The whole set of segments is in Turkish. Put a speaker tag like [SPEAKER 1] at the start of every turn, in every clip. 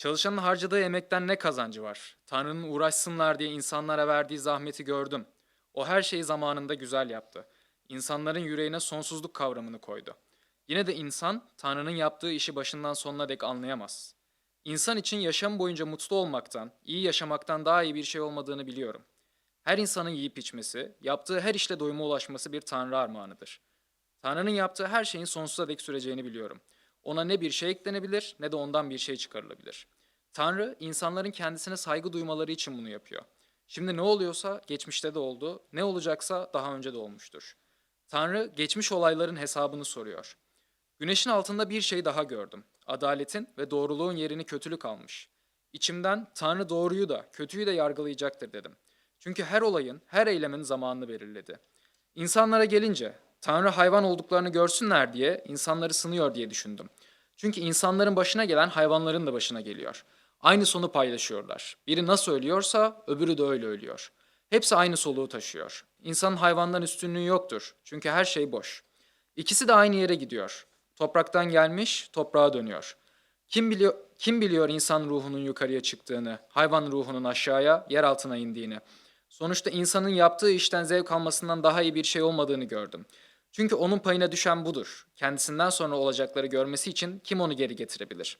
[SPEAKER 1] Çalışanın harcadığı emekten ne kazancı var? Tanrı'nın uğraşsınlar diye insanlara verdiği zahmeti gördüm. O her şeyi zamanında güzel yaptı. İnsanların yüreğine sonsuzluk kavramını koydu. Yine de insan, Tanrı'nın yaptığı işi başından sonuna dek anlayamaz. İnsan için yaşam boyunca mutlu olmaktan, iyi yaşamaktan daha iyi bir şey olmadığını biliyorum. Her insanın yiyip içmesi, yaptığı her işle doyuma ulaşması bir Tanrı armağanıdır. Tanrı'nın yaptığı her şeyin sonsuza dek süreceğini biliyorum. Ona ne bir şey eklenebilir ne de ondan bir şey çıkarılabilir. Tanrı, insanların kendisine saygı duymaları için bunu yapıyor. Şimdi ne oluyorsa geçmişte de oldu, ne olacaksa daha önce de olmuştur. Tanrı, geçmiş olayların hesabını soruyor. Güneşin altında bir şey daha gördüm. Adaletin ve doğruluğun yerini kötülük almış. İçimden Tanrı doğruyu da kötüyü de yargılayacaktır dedim. Çünkü her olayın, her eylemin zamanını belirledi. İnsanlara gelince Tanrı hayvan olduklarını görsünler diye insanları sınıyor diye düşündüm. Çünkü insanların başına gelen hayvanların da başına geliyor. Aynı sonu paylaşıyorlar. Biri nasıl ölüyorsa öbürü de öyle ölüyor. Hepsi aynı soluğu taşıyor. İnsanın hayvandan üstünlüğü yoktur. Çünkü her şey boş. İkisi de aynı yere gidiyor. Topraktan gelmiş, toprağa dönüyor. Kim biliyor insan ruhunun yukarıya çıktığını, hayvan ruhunun aşağıya, yer altına indiğini. Sonuçta insanın yaptığı işten zevk almasından daha iyi bir şey olmadığını gördüm. Çünkü onun payına düşen budur. Kendisinden sonra olacakları görmesi için kim onu geri getirebilir?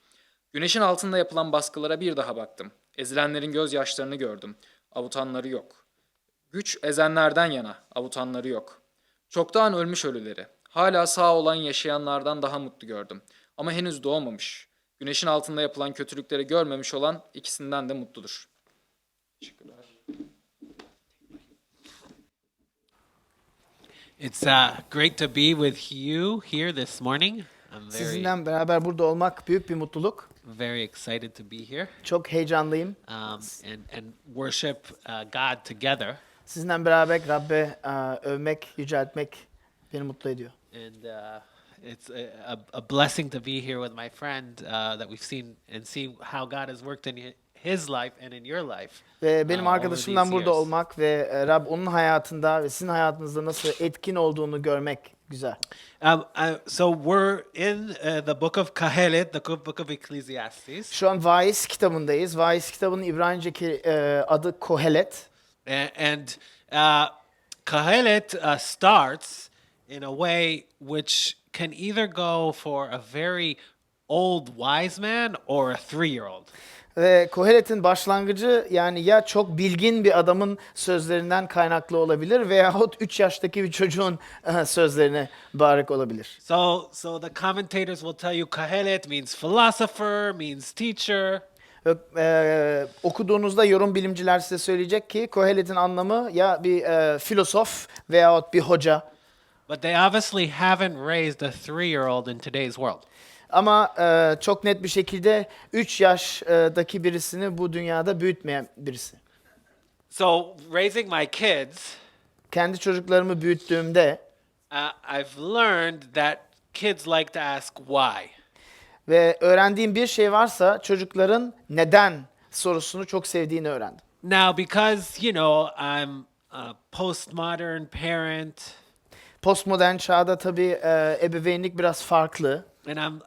[SPEAKER 1] Güneşin altında yapılan baskılara bir daha baktım. Ezilenlerin gözyaşlarını gördüm. Avutanları yok. Güç ezenlerden yana, avutanları yok. Çoktan ölmüş ölüleri. Hala sağ olan yaşayanlardan daha mutlu gördüm. Ama henüz doğmamış. Güneşin altında yapılan kötülükleri görmemiş olan ikisinden de mutludur. Teşekkürler.
[SPEAKER 2] It's great to be with you here this morning. I'm
[SPEAKER 3] Sizinle beraber burada olmak büyük bir mutluluk.
[SPEAKER 2] very excited to be here
[SPEAKER 3] Çok heyecanlıyım.
[SPEAKER 2] and worship God together.
[SPEAKER 3] Sizinle beraber Rabbe övmek, yüceltmek beni mutlu ediyor.
[SPEAKER 2] And it's a blessing to be here with my friend that we've seen and see how God has worked in his life and in your life.
[SPEAKER 3] Ve benim
[SPEAKER 2] over
[SPEAKER 3] arkadaşımla
[SPEAKER 2] these
[SPEAKER 3] burada
[SPEAKER 2] years.
[SPEAKER 3] olmak ve Rab onun hayatında ve sizin hayatınızda nasıl etkin olduğunu görmek güzel.
[SPEAKER 2] So we're in the book of Kohelet, the book of Ecclesiastes.
[SPEAKER 3] Şu an Vaiz kitabındayız. Vaiz kitabının İbranice'deki adı Kohelet.
[SPEAKER 2] And Kohelet starts in a way which can either go for a very old wise man or a 3-year-old.
[SPEAKER 3] Ve Kohelet'in başlangıcı yani ya çok bilgin bir adamın sözlerinden kaynaklı olabilir veyahut 3 yaştaki bir çocuğun sözlerine bağırık olabilir.
[SPEAKER 2] So the commentators will tell you Kohelet means philosopher, means teacher.
[SPEAKER 3] Okuduğunuzda yorum bilimciler size söyleyecek ki Kohelet'in anlamı ya bir filozof veyahut bir hoca.
[SPEAKER 2] But they obviously haven't raised a 3-year-old in today's world.
[SPEAKER 3] Ama çok net bir şekilde 3 yaştaki birisini bu dünyada büyütmeyen birisi.
[SPEAKER 2] So raising my kids,
[SPEAKER 3] Kendi çocuklarımı büyüttüğümde
[SPEAKER 2] I've learned that kids like to ask why.
[SPEAKER 3] ve öğrendiğim bir şey varsa çocukların neden sorusunu çok sevdiğini öğrendim.
[SPEAKER 2] Now, because, I'm a postmodern parent,
[SPEAKER 3] Postmodern çağda tabii ebeveynlik biraz farklı
[SPEAKER 2] and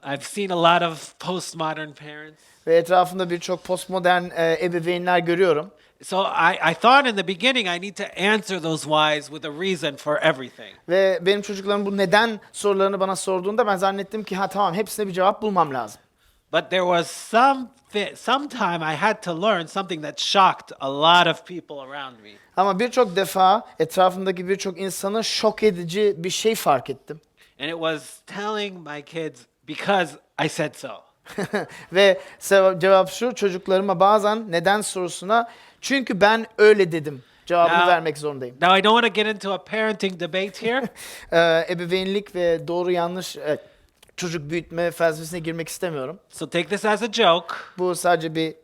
[SPEAKER 2] I've seen a lot of postmodern parents.
[SPEAKER 3] ve etrafımda birçok postmodern ebeveynler görüyorum.
[SPEAKER 2] So I thought in the beginning I need to answer those whys with a reason for everything.
[SPEAKER 3] Ve benim çocuklarım bu neden sorularını bana sorduğunda ben zannettim ki tamam hepsine bir cevap bulmam lazım.
[SPEAKER 2] But there was sometime I had to learn something that shocked a lot of people around me.
[SPEAKER 3] Ama birçok defa etrafımdaki birçok insanı şok edici bir şey fark ettim.
[SPEAKER 2] And it was telling my kids because I said so.
[SPEAKER 3] Ve cevap şu, çocuklarıma bazen neden sorusuna çünkü ben öyle dedim cevabını vermek zorundayım.
[SPEAKER 2] Now I don't want to get into a parenting debate here.
[SPEAKER 3] Ebeveynlik ve doğru yanlış çocuk büyütme felsefesine girmek istemiyorum.
[SPEAKER 2] So take this as a joke.
[SPEAKER 3] Bu sadece bir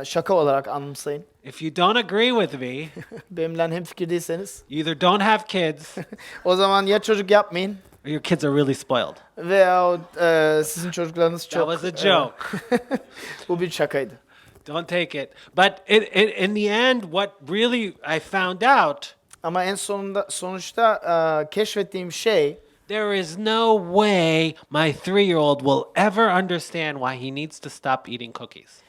[SPEAKER 3] şaka olarak anımsayın.
[SPEAKER 2] If you don't agree with me,
[SPEAKER 3] Benimle hemfikir değilseniz
[SPEAKER 2] you either don't have kids
[SPEAKER 3] o zaman ya çocuk yapmayın
[SPEAKER 2] or your kids are really spoiled.
[SPEAKER 3] veyahut sizin çocuklarınız çok...
[SPEAKER 2] That was a joke.
[SPEAKER 3] Bu bir şakaydı.
[SPEAKER 2] Don't take it. But in the end, what really I found out
[SPEAKER 3] Ama en sonuçta keşfettiğim şey
[SPEAKER 2] there is no way my 3-year-old will ever understand why he needs to stop eating cookies.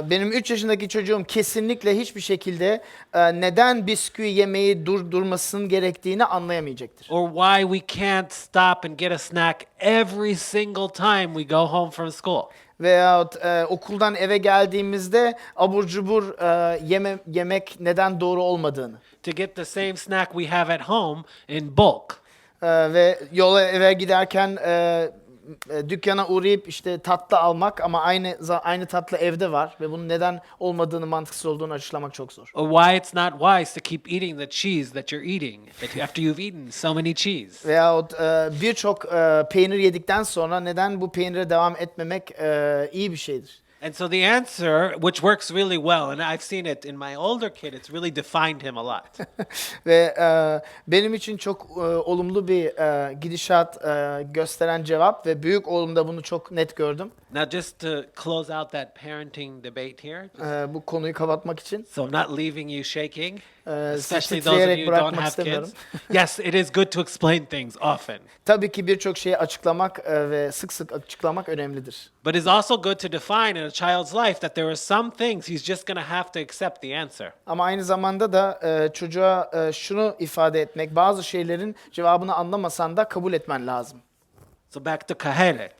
[SPEAKER 3] Benim 3 yaşındaki çocuğum kesinlikle hiçbir şekilde neden bisküvi yemeyi durdurmasının gerektiğini anlayamayacaktır.
[SPEAKER 2] Or why we can't stop and get a snack every single time we go home from school.
[SPEAKER 3] Veyahut okuldan eve geldiğimizde abur cubur yemek neden doğru olmadığını.
[SPEAKER 2] To get the same snack we have at home in bulk.
[SPEAKER 3] Ve yola eve giderken dükkana uğrayıp işte tatlı almak ama aynı tatlı evde var ve bunun neden olmadığını, mantıksız olduğunu açıklamak çok zor.
[SPEAKER 2] Or why it's not wise to keep eating the cheese that you're eating after you've eaten so many cheese.
[SPEAKER 3] Veyahut birçok peynir yedikten sonra neden bu peynire devam etmemek iyi bir şeydir.
[SPEAKER 2] And so the answer, which works really well, and I've seen it in my older kid, it's really defined him a lot.
[SPEAKER 3] Ve benim için çok olumlu bir gidişat gösteren cevap ve büyük oğlumda bunu çok net gördüm.
[SPEAKER 2] Now just to close out that parenting debate here,
[SPEAKER 3] Bu konuyu kapatmak için.
[SPEAKER 2] so I'm not leaving you shaking,
[SPEAKER 3] Sizi
[SPEAKER 2] especially those of
[SPEAKER 3] titreyerek
[SPEAKER 2] you who don't
[SPEAKER 3] bırakmak
[SPEAKER 2] have
[SPEAKER 3] istemiyorum.
[SPEAKER 2] kids. Yes, it is good to explain things often,
[SPEAKER 3] Tabii ki birçok şeyi açıklamak ve sık sık açıklamak önemlidir.
[SPEAKER 2] but it's also good to define in a child's life that there are some things he's just going to have to accept the answer.
[SPEAKER 3] Ama aynı zamanda da çocuğa şunu ifade etmek, bazı şeylerin cevabını anlamasan da kabul etmen lazım.
[SPEAKER 2] So back to Kohelet.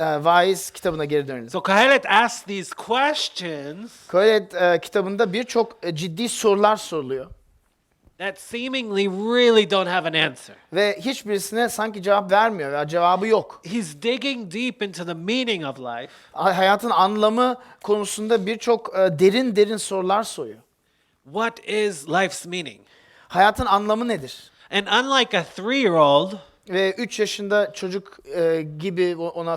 [SPEAKER 3] Vaiz kitabına geri dönelim.
[SPEAKER 2] So Kohelet asks these questions
[SPEAKER 3] Kohelet kitabında birçok ciddi sorular soruluyor.
[SPEAKER 2] that seemingly really don't have an answer.
[SPEAKER 3] Ve hiçbirisine sanki cevap vermiyor veya cevabı yok.
[SPEAKER 2] He's digging deep into the meaning of life.
[SPEAKER 3] Hayatın anlamı konusunda birçok derin sorular soruyor.
[SPEAKER 2] What is life's meaning?
[SPEAKER 3] Hayatın anlamı nedir?
[SPEAKER 2] And unlike a 3-year-old,
[SPEAKER 3] Ve 3 yaşında çocuk gibi ona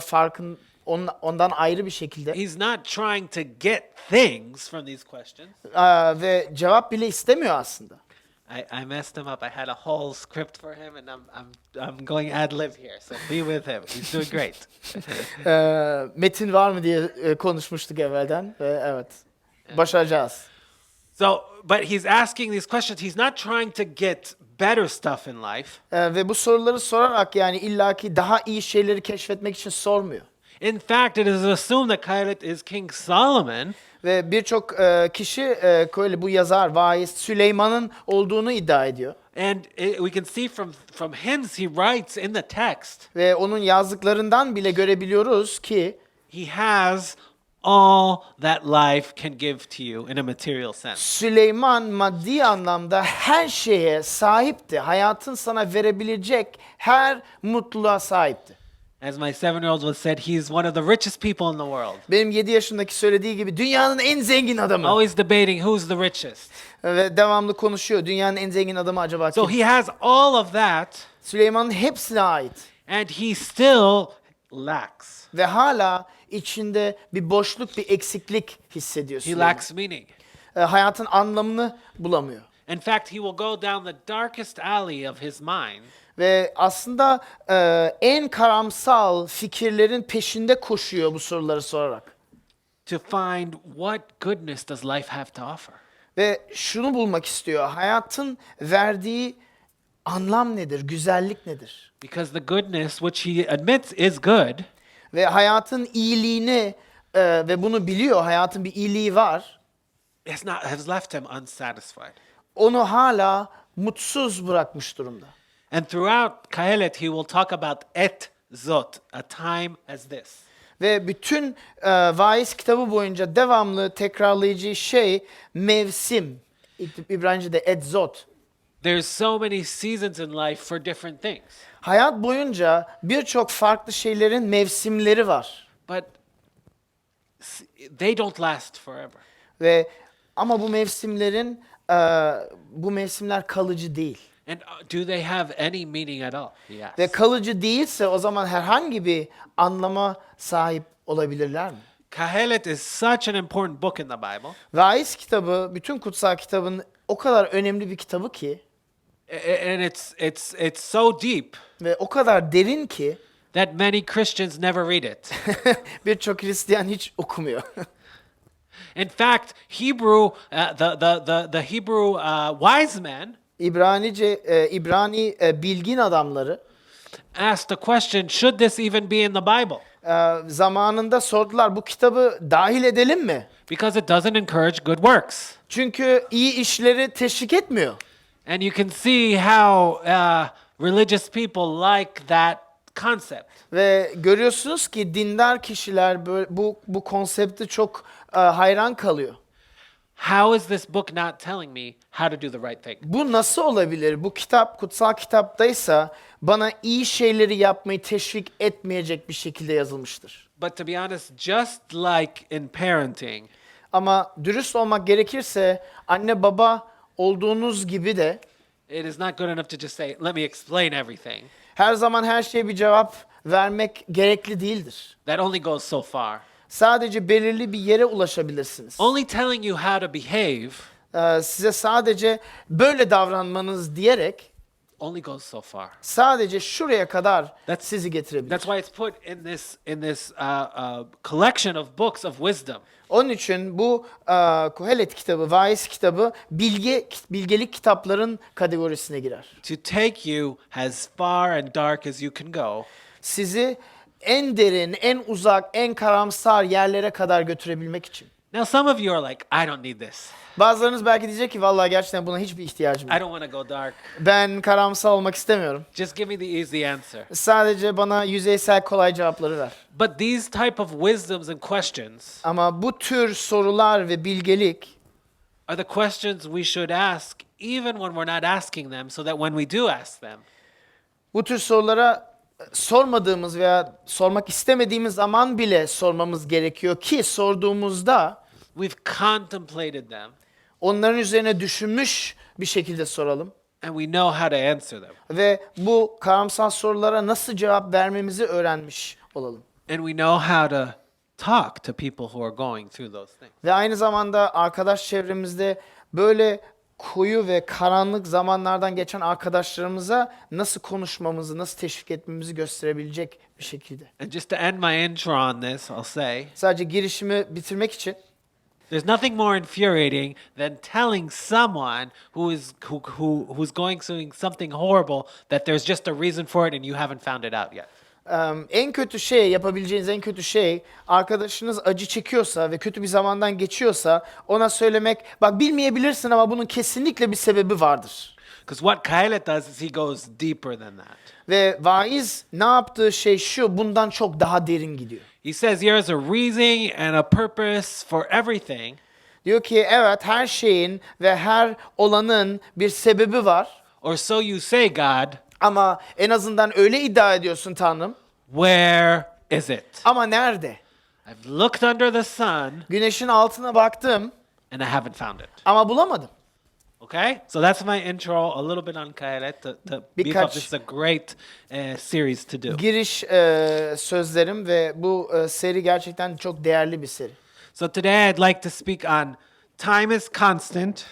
[SPEAKER 3] ondan ayrı bir şekilde
[SPEAKER 2] he's not trying to get things from these questions.
[SPEAKER 3] ve cevap bile istemiyor aslında.
[SPEAKER 2] I messed him up. I had a whole script for him, and I'm going ad lib here. So be with him. He's doing great.
[SPEAKER 3] Metin var mı diye konuşmuştuk evvelden ve evet başaracağız.
[SPEAKER 2] So, but he's asking these questions. He's not trying to get better stuff in life.
[SPEAKER 3] Ve bu soruları sorarak yani illaki daha iyi şeyleri keşfetmek için sormuyor.
[SPEAKER 2] In fact, it is assumed that Kohelet is King Solomon.
[SPEAKER 3] Ve birçok kişi bu yazar, vaiz Süleyman'ın olduğunu iddia ediyor.
[SPEAKER 2] And we can see from hymns he writes in the text,
[SPEAKER 3] Ve onun yazdıklarından bile görebiliyoruz ki
[SPEAKER 2] he has all that life can give to you in a material sense.
[SPEAKER 3] Süleyman maddi anlamda her şeye sahipti. Hayatın sana verebilecek her mutluluğa sahipti.
[SPEAKER 2] As my 7-year-old was said, he's one of the richest people in the world.
[SPEAKER 3] Benim 7 yaşındaki söylediği gibi dünyanın en zengin adamı.
[SPEAKER 2] Always debating who's the richest.
[SPEAKER 3] Ve devamlı konuşuyor. Dünyanın en zengin adamı acaba
[SPEAKER 2] So
[SPEAKER 3] kim?
[SPEAKER 2] he has all of that,
[SPEAKER 3] Süleyman'ın hepsine ait.
[SPEAKER 2] and he still lacks.
[SPEAKER 3] Ve hala içinde bir boşluk, bir eksiklik hissediyor
[SPEAKER 2] He
[SPEAKER 3] Süleyman.
[SPEAKER 2] lacks meaning.
[SPEAKER 3] Hayatın anlamını bulamıyor.
[SPEAKER 2] In fact, he will go down the darkest alley of his mind
[SPEAKER 3] Ve aslında en karamsal fikirlerin peşinde koşuyor bu soruları sorarak.
[SPEAKER 2] to find what goodness does life have to offer.
[SPEAKER 3] Ve şunu bulmak istiyor. Hayatın verdiği anlam nedir? Güzellik nedir?
[SPEAKER 2] Because the goodness, which he admits is good,
[SPEAKER 3] Ve hayatın iyiliğini ve bunu biliyor. Hayatın bir iyiliği var.
[SPEAKER 2] has left him unsatisfied.
[SPEAKER 3] Onu hala mutsuz bırakmış durumda.
[SPEAKER 2] And throughout Kohelet, he will talk about et zot, a time as this.
[SPEAKER 3] Ve bütün Vaiz kitabı boyunca devamlı tekrarlayacağı şey mevsim. İbranice'de edzot.
[SPEAKER 2] There's so many seasons in life for different things.
[SPEAKER 3] Hayat boyunca birçok farklı şeylerin mevsimleri var.
[SPEAKER 2] But they don't last forever.
[SPEAKER 3] Ve ama bu mevsimler kalıcı değil.
[SPEAKER 2] And do they have any meaning at all? He asks.
[SPEAKER 3] Ve kalıcı değilse o zaman herhangi bir anlama sahip olabilirler mi?
[SPEAKER 2] Kohelet is such an important book in the Bible.
[SPEAKER 3] Vaiz kitabı, bütün kutsal kitabın o kadar önemli bir kitabı ki
[SPEAKER 2] And it's so deep
[SPEAKER 3] ve o kadar derin ki
[SPEAKER 2] that many Christians never read it.
[SPEAKER 3] birçok Hristiyan hiç okumuyor.
[SPEAKER 2] In fact, Hebrew, the Hebrew wise men,
[SPEAKER 3] İbrani bilgin adamları
[SPEAKER 2] asked the question, should this even be in the Bible?
[SPEAKER 3] Zamanında sordular, bu kitabı dahil edelim mi?
[SPEAKER 2] Because it doesn't encourage good works.
[SPEAKER 3] Çünkü iyi işleri teşvik etmiyor.
[SPEAKER 2] And you can see how religious people like that concept.
[SPEAKER 3] Ve görüyorsunuz ki dindar kişiler bu konsepti çok hayran kalıyor.
[SPEAKER 2] How is this book not telling me how to do the right thing?
[SPEAKER 3] Bu nasıl olabilir? Bu kitap kutsal kitaptaysa bana iyi şeyleri yapmayı teşvik etmeyecek bir şekilde yazılmıştır.
[SPEAKER 2] But to be honest, just like in parenting,
[SPEAKER 3] Ama dürüst olmak gerekirse anne baba olduğunuz gibi de
[SPEAKER 2] it is not good enough to just say, let me explain everything.
[SPEAKER 3] her zaman her şeye bir cevap vermek gerekli değildir.
[SPEAKER 2] That only goes so far.
[SPEAKER 3] Sadece belirli bir yere ulaşabilirsiniz.
[SPEAKER 2] Only telling you how to behave
[SPEAKER 3] Size sadece böyle davranmanız diyerek
[SPEAKER 2] only goes so far.
[SPEAKER 3] sadece şuraya kadar
[SPEAKER 2] That's-
[SPEAKER 3] sizi getirebilir.
[SPEAKER 2] That's why it's put in this collection of books of wisdom.
[SPEAKER 3] Onun için bu Kohelet kitabı, Vaiz kitabı bilgelik kitapların kategorisine girer.
[SPEAKER 2] To take you as far and dark as you can go,
[SPEAKER 3] Sizi en derin, en uzak, en karamsar yerlere kadar götürebilmek için.
[SPEAKER 2] now some of you are like, I don't need this.
[SPEAKER 3] Bazılarınız belki diyecek ki vallahi gerçekten buna hiçbir ihtiyacım
[SPEAKER 2] I
[SPEAKER 3] yok.
[SPEAKER 2] don't want to go dark.
[SPEAKER 3] Ben karamsar olmak istemiyorum.
[SPEAKER 2] Just give me the easy answer.
[SPEAKER 3] Sadece bana yüzeysel kolay cevapları ver.
[SPEAKER 2] But these type of wisdoms and questions
[SPEAKER 3] Ama bu tür sorular ve bilgelik
[SPEAKER 2] are the questions we should ask even when we're not asking them, so that when we do ask them,
[SPEAKER 3] bu tür sorulara sormadığımız veya sormak istemediğimiz zaman bile sormamız gerekiyor ki sorduğumuzda
[SPEAKER 2] we've contemplated them
[SPEAKER 3] onların üzerine düşünmüş bir şekilde soralım.
[SPEAKER 2] and we know how to answer them.
[SPEAKER 3] Ve bu karamsal sorulara nasıl cevap vermemizi öğrenmiş olalım.
[SPEAKER 2] And we know how to talk to people who are going through those things.
[SPEAKER 3] Ve aynı zamanda arkadaş çevremizde böyle koyu ve karanlık zamanlardan geçen arkadaşlarımıza nasıl konuşmamızı, nasıl teşvik etmemizi gösterebilecek bir şekilde.
[SPEAKER 2] And just to end my intro on this, I'll say,
[SPEAKER 3] Sadece girişimi bitirmek için
[SPEAKER 2] there's nothing more infuriating than telling someone who's going through something horrible that there's just a reason for it and you haven't found it out yet.
[SPEAKER 3] en kötü şey, yapabileceğiniz en kötü şey, arkadaşınız acı çekiyorsa ve kötü bir zamandan geçiyorsa ona söylemek, bak bilmeyebilirsin ama bunun kesinlikle bir sebebi vardır.
[SPEAKER 2] Because what Kailet does is he goes deeper than that.
[SPEAKER 3] Ve vaiz ne yaptığı şey şu, bundan çok daha derin gidiyor.
[SPEAKER 2] He says there's a reason and a purpose for everything,
[SPEAKER 3] Diyor ki evet, her şeyin ve her olanın bir sebebi var
[SPEAKER 2] or so you say, God.
[SPEAKER 3] ama en azından öyle iddia ediyorsun Tanrım.
[SPEAKER 2] Where is it?
[SPEAKER 3] Ama nerede?
[SPEAKER 2] I've looked under the sun
[SPEAKER 3] Güneşin altına baktım
[SPEAKER 2] and I haven't found it.
[SPEAKER 3] ama bulamadım.
[SPEAKER 2] Okay? So that's my intro, a little bit on Kailet to beef up.
[SPEAKER 3] Birkaç-
[SPEAKER 2] This is a great series to do.
[SPEAKER 3] Giriş sözlerim ve bu seri gerçekten çok değerli bir seri.
[SPEAKER 2] So today I'd like to speak on time is constant,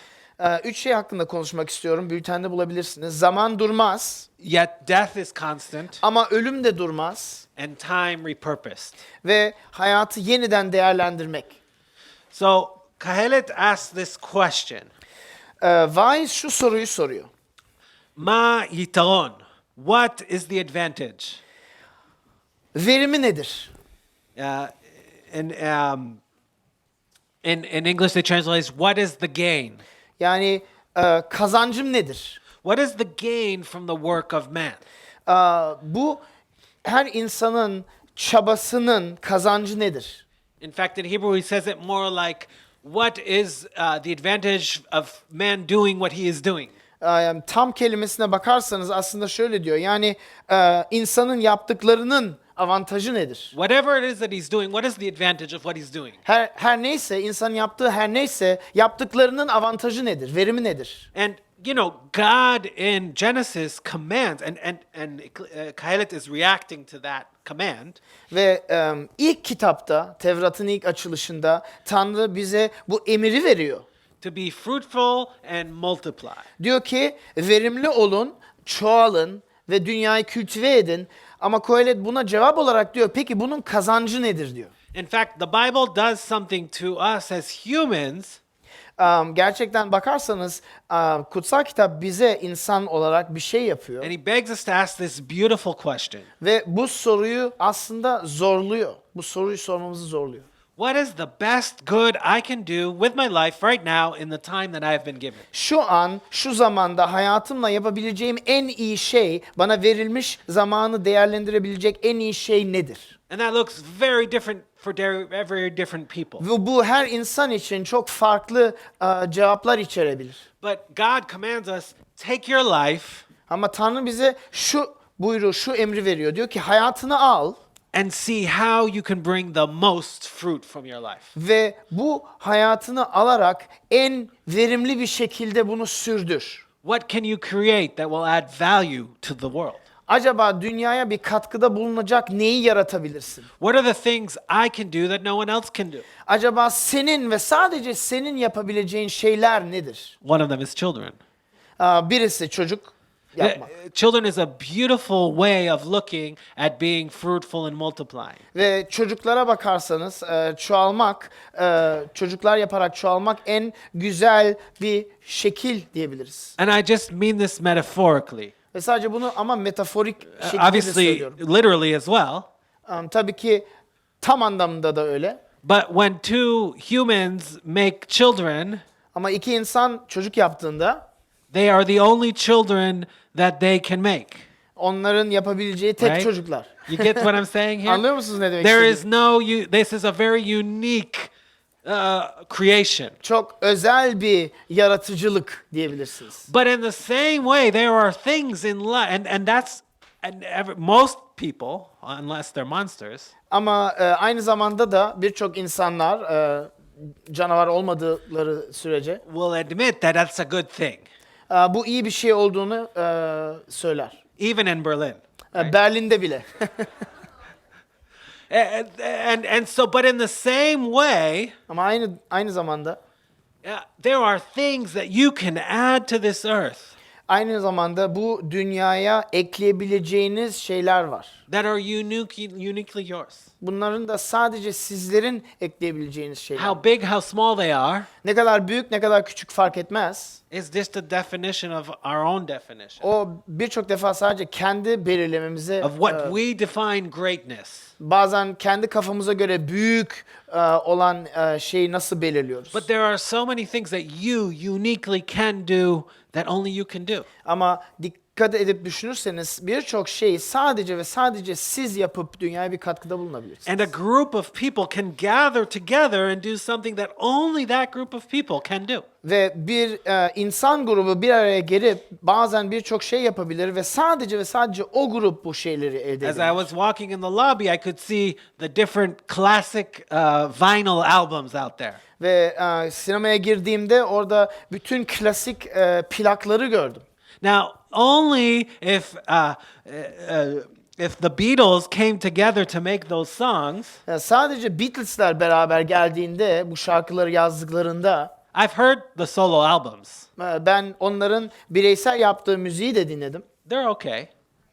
[SPEAKER 3] Üç şey hakkında konuşmak istiyorum. Bültende bulabilirsiniz. Zaman durmaz
[SPEAKER 2] yet death is constant,
[SPEAKER 3] ama ölüm de durmaz
[SPEAKER 2] and time repurposed.
[SPEAKER 3] ve hayatı yeniden değerlendirmek.
[SPEAKER 2] So Kailet asked this question.
[SPEAKER 3] Vaiz şu soruyu soruyor.
[SPEAKER 2] Ma yitaron. What is the advantage?
[SPEAKER 3] Verimi nedir?
[SPEAKER 2] In English they translate what is the gain?
[SPEAKER 3] Yani kazancım nedir?
[SPEAKER 2] What is the gain from the work of man?
[SPEAKER 3] Bu her insanın çabasının kazancı nedir?
[SPEAKER 2] In fact, in Hebrew he says it more like what is the advantage of man doing what he is doing?
[SPEAKER 3] Tam kelimesine bakarsanız aslında şöyle diyor. Yani insanın yaptıklarının avantajı nedir?
[SPEAKER 2] Whatever it is that he's doing, what is the advantage of what he's doing?
[SPEAKER 3] Her neyse, insanın yaptığı her neyse, yaptıklarının avantajı nedir? Verimi nedir?
[SPEAKER 2] And you know, God in Genesis commands, and Kailet is reacting to that command.
[SPEAKER 3] Ve ilk kitapta, Tevrat'ın ilk açılışında Tanrı bize bu emiri veriyor.
[SPEAKER 2] To be fruitful and multiply.
[SPEAKER 3] Diyor ki verimli olun, çoğalın ve dünyayı kültive edin. Ama Kohelet buna cevap olarak diyor, peki bunun kazancı nedir diyor.
[SPEAKER 2] In fact, the Bible does something to us as humans
[SPEAKER 3] gerçekten bakarsanız kutsal kitap bize insan olarak bir şey yapıyor.
[SPEAKER 2] And he begs us to ask this beautiful question.
[SPEAKER 3] Ve bu soruyu aslında zorluyor. Bu soruyu sormamızı zorluyor.
[SPEAKER 2] What is the best good I can do with my life right now in the time that I have been given?
[SPEAKER 3] Şu an, şu zamanda hayatımla yapabileceğim en iyi şey, bana verilmiş zamanı değerlendirebilecek en iyi şey nedir?
[SPEAKER 2] And that looks very different for very different people.
[SPEAKER 3] Ve bu her insan için çok farklı cevaplar içerebilir.
[SPEAKER 2] But God commands us, take your life
[SPEAKER 3] Ama Tanrı bize şu buyruğu, şu emri veriyor. Diyor ki hayatını al
[SPEAKER 2] and see how you can bring the most fruit from your life.
[SPEAKER 3] ve bu hayatını alarak en verimli bir şekilde bunu sürdür.
[SPEAKER 2] What can you create that will add value to the world?
[SPEAKER 3] Acaba dünyaya bir katkıda bulunacak neyi yaratabilirsin?
[SPEAKER 2] What are the things I can do that no one else can do?
[SPEAKER 3] Acaba senin ve sadece senin yapabileceğin şeyler nedir?
[SPEAKER 2] One of them is children.
[SPEAKER 3] Birisi çocuk yapmak.
[SPEAKER 2] Children is a beautiful way of looking at being fruitful and multiplying.
[SPEAKER 3] Ve çocuklara bakarsanız çoğalmak, çocuklar yaparak çoğalmak en güzel bir şekil diyebiliriz.
[SPEAKER 2] And I just mean this metaphorically.
[SPEAKER 3] Ve sadece bunu ama metaforik şekilde de
[SPEAKER 2] Obviously,
[SPEAKER 3] söylüyorum.
[SPEAKER 2] literally as well.
[SPEAKER 3] Tabii ki tam anlamda da öyle.
[SPEAKER 2] But when two humans make children,
[SPEAKER 3] Ama iki insan çocuk yaptığında
[SPEAKER 2] they are the only children that they can make.
[SPEAKER 3] onların yapabileceği tek
[SPEAKER 2] Right?
[SPEAKER 3] çocuklar.
[SPEAKER 2] You get what I'm saying here?
[SPEAKER 3] Anlıyor musunuz ne demek
[SPEAKER 2] There
[SPEAKER 3] istediğimi?
[SPEAKER 2] is no, this is a very unique creation.
[SPEAKER 3] Çok özel bir yaratıcılık diyebilirsiniz.
[SPEAKER 2] But in the same way, there are things in life, and that's, most people, unless they're monsters,
[SPEAKER 3] Ama aynı zamanda da birçok insanlar canavar olmadıkları sürece
[SPEAKER 2] will admit that that's a good thing,
[SPEAKER 3] bu iyi bir şey olduğunu söyler.
[SPEAKER 2] even in Berlin.
[SPEAKER 3] Berlin'de bile.
[SPEAKER 2] And so, but in the same way,
[SPEAKER 3] Ama aynı zamanda
[SPEAKER 2] there are things that you can add to this earth
[SPEAKER 3] aynı zamanda bu dünyaya ekleyebileceğiniz şeyler var.
[SPEAKER 2] that are uniquely yours.
[SPEAKER 3] Bunların da sadece sizlerin ekleyebileceğiniz şeyler.
[SPEAKER 2] How big, how small they are
[SPEAKER 3] Ne kadar büyük, ne kadar küçük fark etmez.
[SPEAKER 2] is just a definition of our own definition
[SPEAKER 3] O birçok defa sadece kendi belirlememize
[SPEAKER 2] of what we define greatness.
[SPEAKER 3] bazen kendi kafamıza göre büyük olan şeyi nasıl belirliyoruz.
[SPEAKER 2] But there are so many things that you uniquely can do that only you can do.
[SPEAKER 3] Ama dikkat edip düşünürseniz birçok şeyi sadece ve sadece siz yapıp dünyaya bir katkıda bulunabilirsiniz.
[SPEAKER 2] And a group of people can gather together and do something that only that group of people can do.
[SPEAKER 3] Ve bir insan grubu bir araya gelip bazen birçok şey yapabilir ve sadece o grup bu şeyleri elde
[SPEAKER 2] As I
[SPEAKER 3] edebilir.
[SPEAKER 2] was walking in the lobby, I could see the different classic vinyl albums out there.
[SPEAKER 3] Ve sinemaya girdiğimde orada bütün klasik plakları gördüm.
[SPEAKER 2] Now, only if the Beatles came together to make those songs,
[SPEAKER 3] Sadece Beatles'lar beraber geldiğinde bu şarkıları yazdıklarında
[SPEAKER 2] I've heard the solo albums.
[SPEAKER 3] ben onların bireysel yaptığı müziği de dinledim.
[SPEAKER 2] They're okay.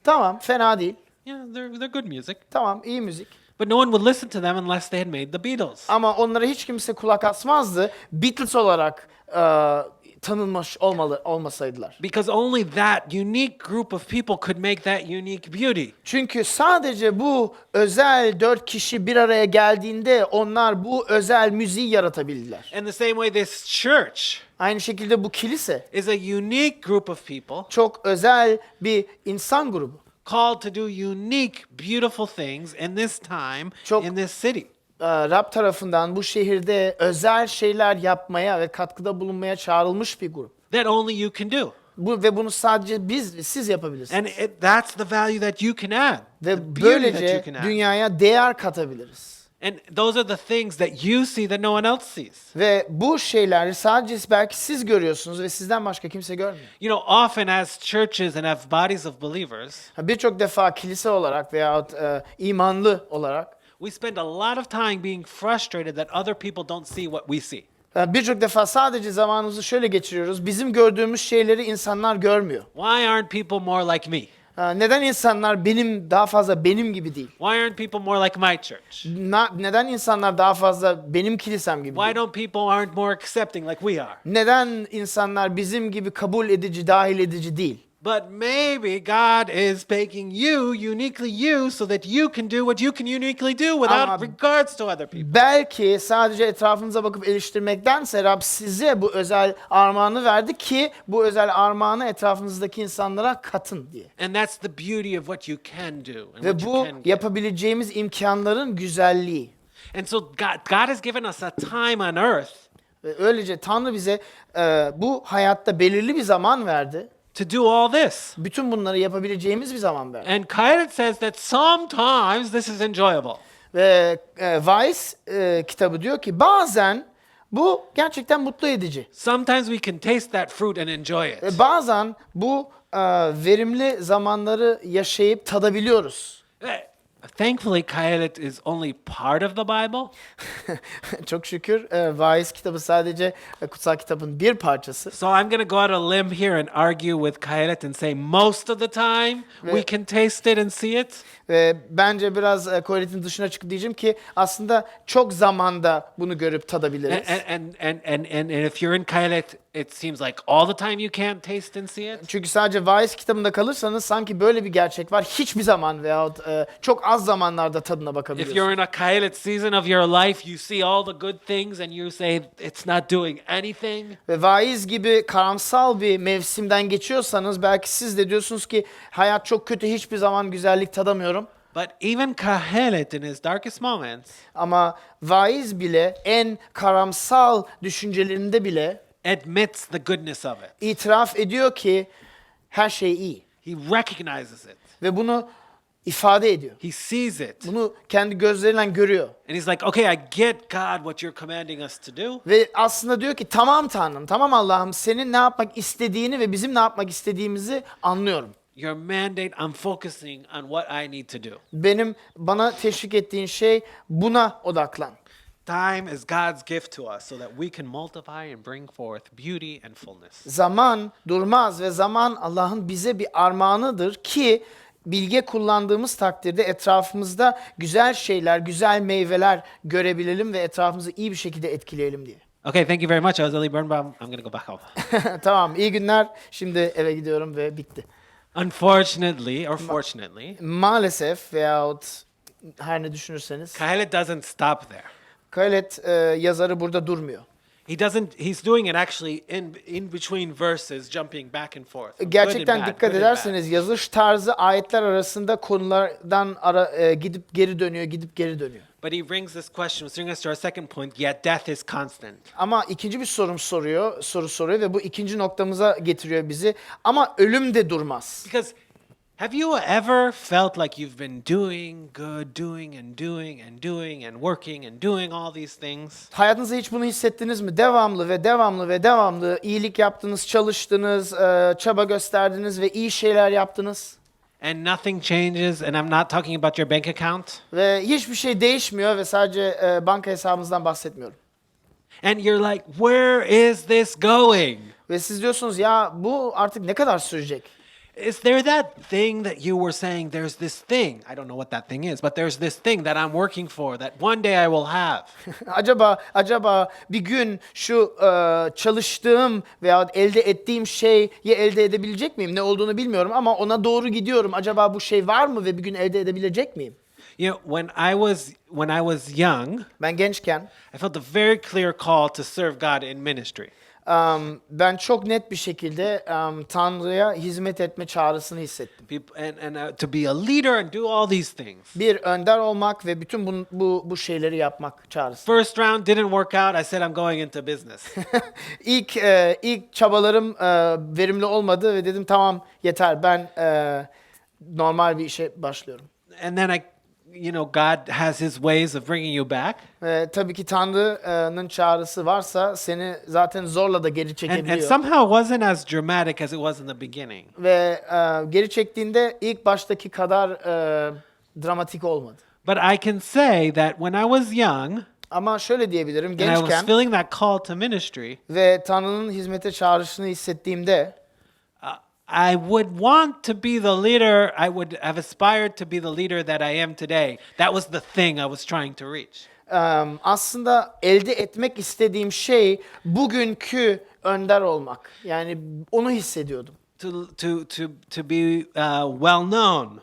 [SPEAKER 3] Tamam, fena değil.
[SPEAKER 2] Yeah, they're good music.
[SPEAKER 3] Tamam, iyi müzik.
[SPEAKER 2] But no one would listen to them unless they had made the Beatles.
[SPEAKER 3] Ama onlara hiç kimse kulak asmazdı. Beatles olarak tanınmış olmasaydılar.
[SPEAKER 2] Because only that unique group of people could make that unique beauty.
[SPEAKER 3] Çünkü sadece bu özel 4 kişi bir araya geldiğinde onlar bu özel müziği yaratabildiler.
[SPEAKER 2] In the same way, this church
[SPEAKER 3] Aynı şekilde bu kilise
[SPEAKER 2] is a unique group of people
[SPEAKER 3] çok özel bir insan grubu.
[SPEAKER 2] called to do unique, beautiful things in this time,
[SPEAKER 3] Çok-
[SPEAKER 2] in this city.
[SPEAKER 3] Rab tarafından bu şehirde özel şeyler yapmaya ve katkıda bulunmaya çağrılmış bir grup.
[SPEAKER 2] That only you can do.
[SPEAKER 3] Ve bunu sadece siz yapabilirsiniz.
[SPEAKER 2] And that's the value that you can add.
[SPEAKER 3] Ve
[SPEAKER 2] the beauty that you
[SPEAKER 3] böylece
[SPEAKER 2] can add.
[SPEAKER 3] dünyaya değer katabiliriz.
[SPEAKER 2] And those are the things that you see that no one else sees.
[SPEAKER 3] Ve bu şeyleri sadece belki siz görüyorsunuz ve sizden başka kimse görmüyor.
[SPEAKER 2] You know, often as churches and as bodies of believers,
[SPEAKER 3] Birçok defa kilise olarak veyahut imanlı olarak
[SPEAKER 2] we spend a lot of time being frustrated that other people don't see what we see.
[SPEAKER 3] birçok defa sadece zamanımızı şöyle geçiriyoruz. Bizim gördüğümüz şeyleri insanlar görmüyor.
[SPEAKER 2] Why aren't people more like me?
[SPEAKER 3] Neden insanlar daha fazla benim gibi değil?
[SPEAKER 2] Why aren't people more like my church?
[SPEAKER 3] Neden insanlar daha fazla benim kilisem gibi
[SPEAKER 2] Why
[SPEAKER 3] değil?
[SPEAKER 2] don't people aren't more accepting like we are?
[SPEAKER 3] Neden insanlar bizim gibi kabul edici, dahil edici değil?
[SPEAKER 2] But maybe God is making you uniquely you so that you can do what you can uniquely do without
[SPEAKER 3] Ama
[SPEAKER 2] regards to other people.
[SPEAKER 3] Belki sadece etrafınıza bakıp eleştirmektense Rab size bu özel armağanı verdi ki bu özel armağanı etrafınızdaki insanlara katın diye.
[SPEAKER 2] And that's the beauty of what you can do and
[SPEAKER 3] Ve
[SPEAKER 2] what you
[SPEAKER 3] bu
[SPEAKER 2] can get.
[SPEAKER 3] yapabileceğimiz imkanların güzelliği.
[SPEAKER 2] And so God has given us a time on earth
[SPEAKER 3] Ve öylece Tanrı bize bu hayatta belirli bir zaman verdi.
[SPEAKER 2] to do all this.
[SPEAKER 3] Bütün bunları yapabileceğimiz bir zaman verdi.
[SPEAKER 2] And Kayet says that sometimes this is enjoyable.
[SPEAKER 3] Ve Vaiz kitabı diyor ki bazen bu gerçekten mutlu edici.
[SPEAKER 2] Sometimes we can taste that fruit and enjoy it.
[SPEAKER 3] Ve bazen bu verimli zamanları yaşayıp tadabiliyoruz.
[SPEAKER 2] Thankfully, Kayet is only part of the Bible.
[SPEAKER 3] Çok şükür Vaiz kitabı sadece kutsal kitabın bir parçası.
[SPEAKER 2] So I'm going to go out a limb here and argue with Kayet and say most of the time we can taste it and see it.
[SPEAKER 3] Ve bence biraz Kohelet'in dışına çıkıp diyeceğim ki aslında çok zamanda bunu görüp tadabiliriz.
[SPEAKER 2] And if you're in Kayet, it seems like all the time you can't taste and see it.
[SPEAKER 3] Çünkü sadece Vaiz kitabında kalırsanız sanki böyle bir gerçek var. Hiçbir zaman veyahut çok az zamanlarda tadına
[SPEAKER 2] If
[SPEAKER 3] bakabiliyorsunuz.
[SPEAKER 2] you're in a Kayet season of your life, you see all the good things and you say it's not doing anything.
[SPEAKER 3] Ve Vaiz gibi karamsal bir mevsimden geçiyorsanız belki siz de diyorsunuz ki hayat çok kötü, hiçbir zaman güzellik tadamıyorum.
[SPEAKER 2] But even Kahelet in his darkest moments
[SPEAKER 3] Ama Vaiz bile en karamsal düşüncelerinde bile
[SPEAKER 2] admits the goodness of it.
[SPEAKER 3] itiraf ediyor ki her şey iyi.
[SPEAKER 2] He recognizes it.
[SPEAKER 3] Ve bunu ifade ediyor.
[SPEAKER 2] He sees it.
[SPEAKER 3] Bunu kendi gözleriyle görüyor.
[SPEAKER 2] And he's like, okay, I get God what you're commanding us to do.
[SPEAKER 3] Ve aslında diyor ki tamam Tanrım, tamam Allah'ım senin ne yapmak istediğini ve bizim ne yapmak istediğimizi anlıyorum.
[SPEAKER 2] Your mandate, I'm focusing on what I need to do.
[SPEAKER 3] Bana teşvik ettiğin şey buna odaklan.
[SPEAKER 2] Time is God's gift to us so that we can multiply and bring forth beauty and fullness.
[SPEAKER 3] Zaman durmaz ve zaman Allah'ın bize bir armağanıdır ki bilge kullandığımız takdirde etrafımızda güzel şeyler, güzel meyveler görebilelim ve etrafımızı iyi bir şekilde etkileyelim diye.
[SPEAKER 2] Okay, thank you very much. I was really burned, but I'm going to go back home.
[SPEAKER 3] Tamam, iyi günler. Şimdi eve gidiyorum ve bitti.
[SPEAKER 2] Unfortunately, or fortunately,
[SPEAKER 3] Maalesef veyahut her ne düşünürseniz
[SPEAKER 2] Kahelet doesn't stop there.
[SPEAKER 3] Kohelet yazarı burada durmuyor.
[SPEAKER 2] He's doing it actually in between verses, jumping back and forth. Good
[SPEAKER 3] Gerçekten
[SPEAKER 2] and bad,
[SPEAKER 3] dikkat
[SPEAKER 2] good and bad.
[SPEAKER 3] ederseniz yazış tarzı ayetler arasında konulardan gidip geri dönüyor.
[SPEAKER 2] But he brings this question, bringing us to our second point, yet death is constant.
[SPEAKER 3] Ama ikinci bir soru soruyor ve bu ikinci noktamıza getiriyor bizi. Ama ölüm de durmaz.
[SPEAKER 2] Because have you ever felt like you've been doing good, doing and doing and doing and working and doing all these things?
[SPEAKER 3] Hayatınızda hiç bunu hissettiniz mi? Devamlı iyilik yaptınız, çalıştınız, çaba gösterdiniz ve iyi şeyler yaptınız.
[SPEAKER 2] And nothing changes, and I'm not talking about your bank account.
[SPEAKER 3] Ve hiçbir şey değişmiyor ve sadece banka hesabınızdan bahsetmiyorum.
[SPEAKER 2] And you're like, where is this going?
[SPEAKER 3] Ve siz diyorsunuz ya bu artık ne kadar sürecek?
[SPEAKER 2] Is there that thing that you were saying, there's this thing, I don't know what that thing is, but there's this thing that I'm working for that one day I will have.
[SPEAKER 3] Acaba bir gün şu çalıştığım veya elde ettiğim şeyi elde edebilecek miyim? Ne olduğunu bilmiyorum ama ona doğru gidiyorum. Acaba bu şey var mı ve bir gün elde edebilecek miyim?
[SPEAKER 2] You know, when I was young,
[SPEAKER 3] Ben gençken
[SPEAKER 2] I felt a very clear call to serve God in ministry.
[SPEAKER 3] ben çok net bir şekilde Tanrı'ya hizmet etme çağrısını hissettim.
[SPEAKER 2] To be a leader and do all these things.
[SPEAKER 3] Bir önder olmak ve bütün bu şeyleri yapmak çağrısı.
[SPEAKER 2] First round didn't work out. I said I'm going into business.
[SPEAKER 3] İlk çabalarım verimli olmadı ve dedim tamam yeter ben normal bir işe başlıyorum.
[SPEAKER 2] And then God has his ways of bringing you back.
[SPEAKER 3] Tabii ki Tanrı'nın çağrısı varsa seni zaten zorla da geri
[SPEAKER 2] And
[SPEAKER 3] çekebiliyor.
[SPEAKER 2] somehow it wasn't as dramatic as it was in the beginning.
[SPEAKER 3] Ve geri çektiğinde ilk baştaki kadar dramatik olmadı.
[SPEAKER 2] But I can say that when I was young
[SPEAKER 3] Ama şöyle diyebilirim,
[SPEAKER 2] and I was
[SPEAKER 3] gençken
[SPEAKER 2] feeling that call to ministry,
[SPEAKER 3] ve Tanrı'nın hizmete çağrışını hissettiğimde
[SPEAKER 2] I would want to be the leader. I would have aspired to be the leader that I am today. That was the thing I was trying to reach.
[SPEAKER 3] Aslında elde etmek istediğim şey bugünkü önder olmak. Yani onu hissediyordum.
[SPEAKER 2] To be well known.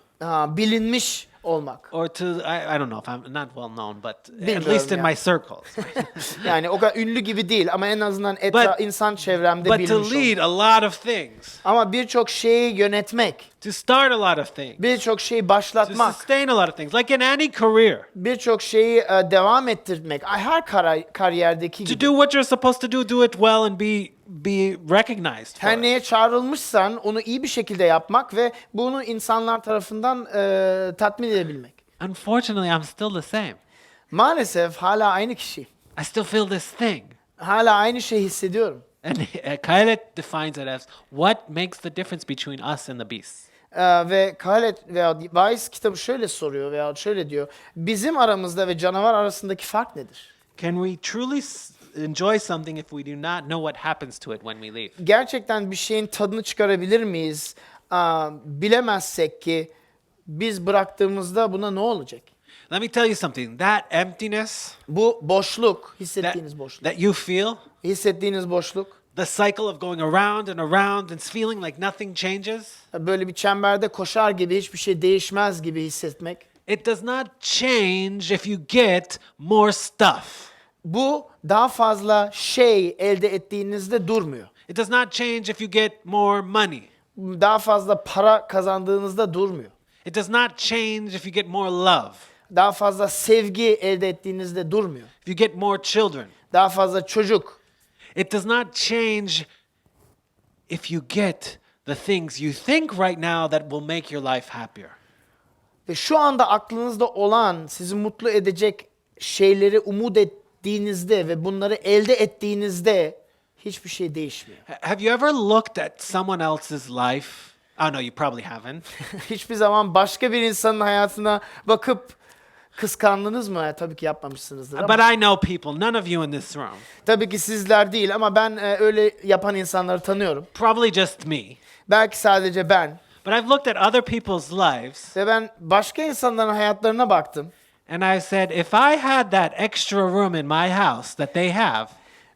[SPEAKER 3] Bilinmiş olmak.
[SPEAKER 2] Or I don't know if I'm not well known, but at
[SPEAKER 3] Bilmiyorum
[SPEAKER 2] least in
[SPEAKER 3] ya.
[SPEAKER 2] my circles.
[SPEAKER 3] Yani o kadar ünlü gibi değil ama en azından insan çevremde
[SPEAKER 2] But to
[SPEAKER 3] bilinmiş
[SPEAKER 2] lead
[SPEAKER 3] olmak.
[SPEAKER 2] a lot of things.
[SPEAKER 3] Ama birçok şeyi yönetmek,
[SPEAKER 2] To start a lot of things.
[SPEAKER 3] birçok şeyi
[SPEAKER 2] To
[SPEAKER 3] başlatmak,
[SPEAKER 2] sustain a lot of things. Like in any career.
[SPEAKER 3] birçok şeyi devam ettirmek, her kariyerdeki
[SPEAKER 2] To
[SPEAKER 3] gibi.
[SPEAKER 2] do what you're supposed to do it well and be recognized for
[SPEAKER 3] Her
[SPEAKER 2] it.
[SPEAKER 3] neye çağrılmışsan onu iyi bir şekilde yapmak ve bunu insanlar tarafından tatmin edebilmek.
[SPEAKER 2] Unfortunately, I'm still the same.
[SPEAKER 3] Maalesef hala aynı kişi.
[SPEAKER 2] I still feel this thing.
[SPEAKER 3] Hala aynı şeyi hissediyorum.
[SPEAKER 2] And Kailet defines it as what makes the difference between us and the beasts.
[SPEAKER 3] Ve Kalet veya Vaiz kitabı şöyle soruyor veya şöyle diyor. Bizim aramızda ve canavar arasındaki fark nedir?
[SPEAKER 2] Can we truly enjoy something if we do not know what happens to it when we leave?
[SPEAKER 3] Gerçekten bir şeyin tadını çıkarabilir miyiz? Bilemezsek ki biz bıraktığımızda buna ne olacak?
[SPEAKER 2] Let me tell you something. That emptiness
[SPEAKER 3] Bu boşluk,
[SPEAKER 2] that,
[SPEAKER 3] hissettiğiniz boşluk.
[SPEAKER 2] that you feel,
[SPEAKER 3] Hissettiğiniz boşluk.
[SPEAKER 2] the cycle of going around and feeling like nothing changes,
[SPEAKER 3] Böyle bir çemberde koşar gibi hiçbir şey değişmez gibi hissetmek.
[SPEAKER 2] it does not change if you get more stuff.
[SPEAKER 3] Bu daha fazla şey elde ettiğinizde durmuyor.
[SPEAKER 2] It does not change if you get more money.
[SPEAKER 3] Daha fazla para kazandığınızda durmuyor.
[SPEAKER 2] It does not change if you get more love.
[SPEAKER 3] Daha fazla sevgi elde ettiğinizde durmuyor.
[SPEAKER 2] If you get more children.
[SPEAKER 3] Daha fazla çocuk.
[SPEAKER 2] It does not change if you get the things you think right now that will make your life happier.
[SPEAKER 3] Ve şu anda aklınızda olan, sizi mutlu edecek şeyleri umut ettiğinizde ve bunları elde ettiğinizde hiçbir şey değişmiyor.
[SPEAKER 2] Have you ever looked at someone else's life? Oh no, you probably haven't.
[SPEAKER 3] Hiçbir zaman başka bir insanın hayatına bakıp kıskandınız mı? Tabii ki yapmamışsınızdır ama.
[SPEAKER 2] But I know people, none of you in this room.
[SPEAKER 3] Tabii ki sizler değil ama ben öyle yapan insanları tanıyorum.
[SPEAKER 2] Probably just me.
[SPEAKER 3] Belki sadece ben.
[SPEAKER 2] But I've looked at other people's lives
[SPEAKER 3] Ve ben başka insanların hayatlarına baktım.
[SPEAKER 2] and I said, if I had that extra room in my house that they have,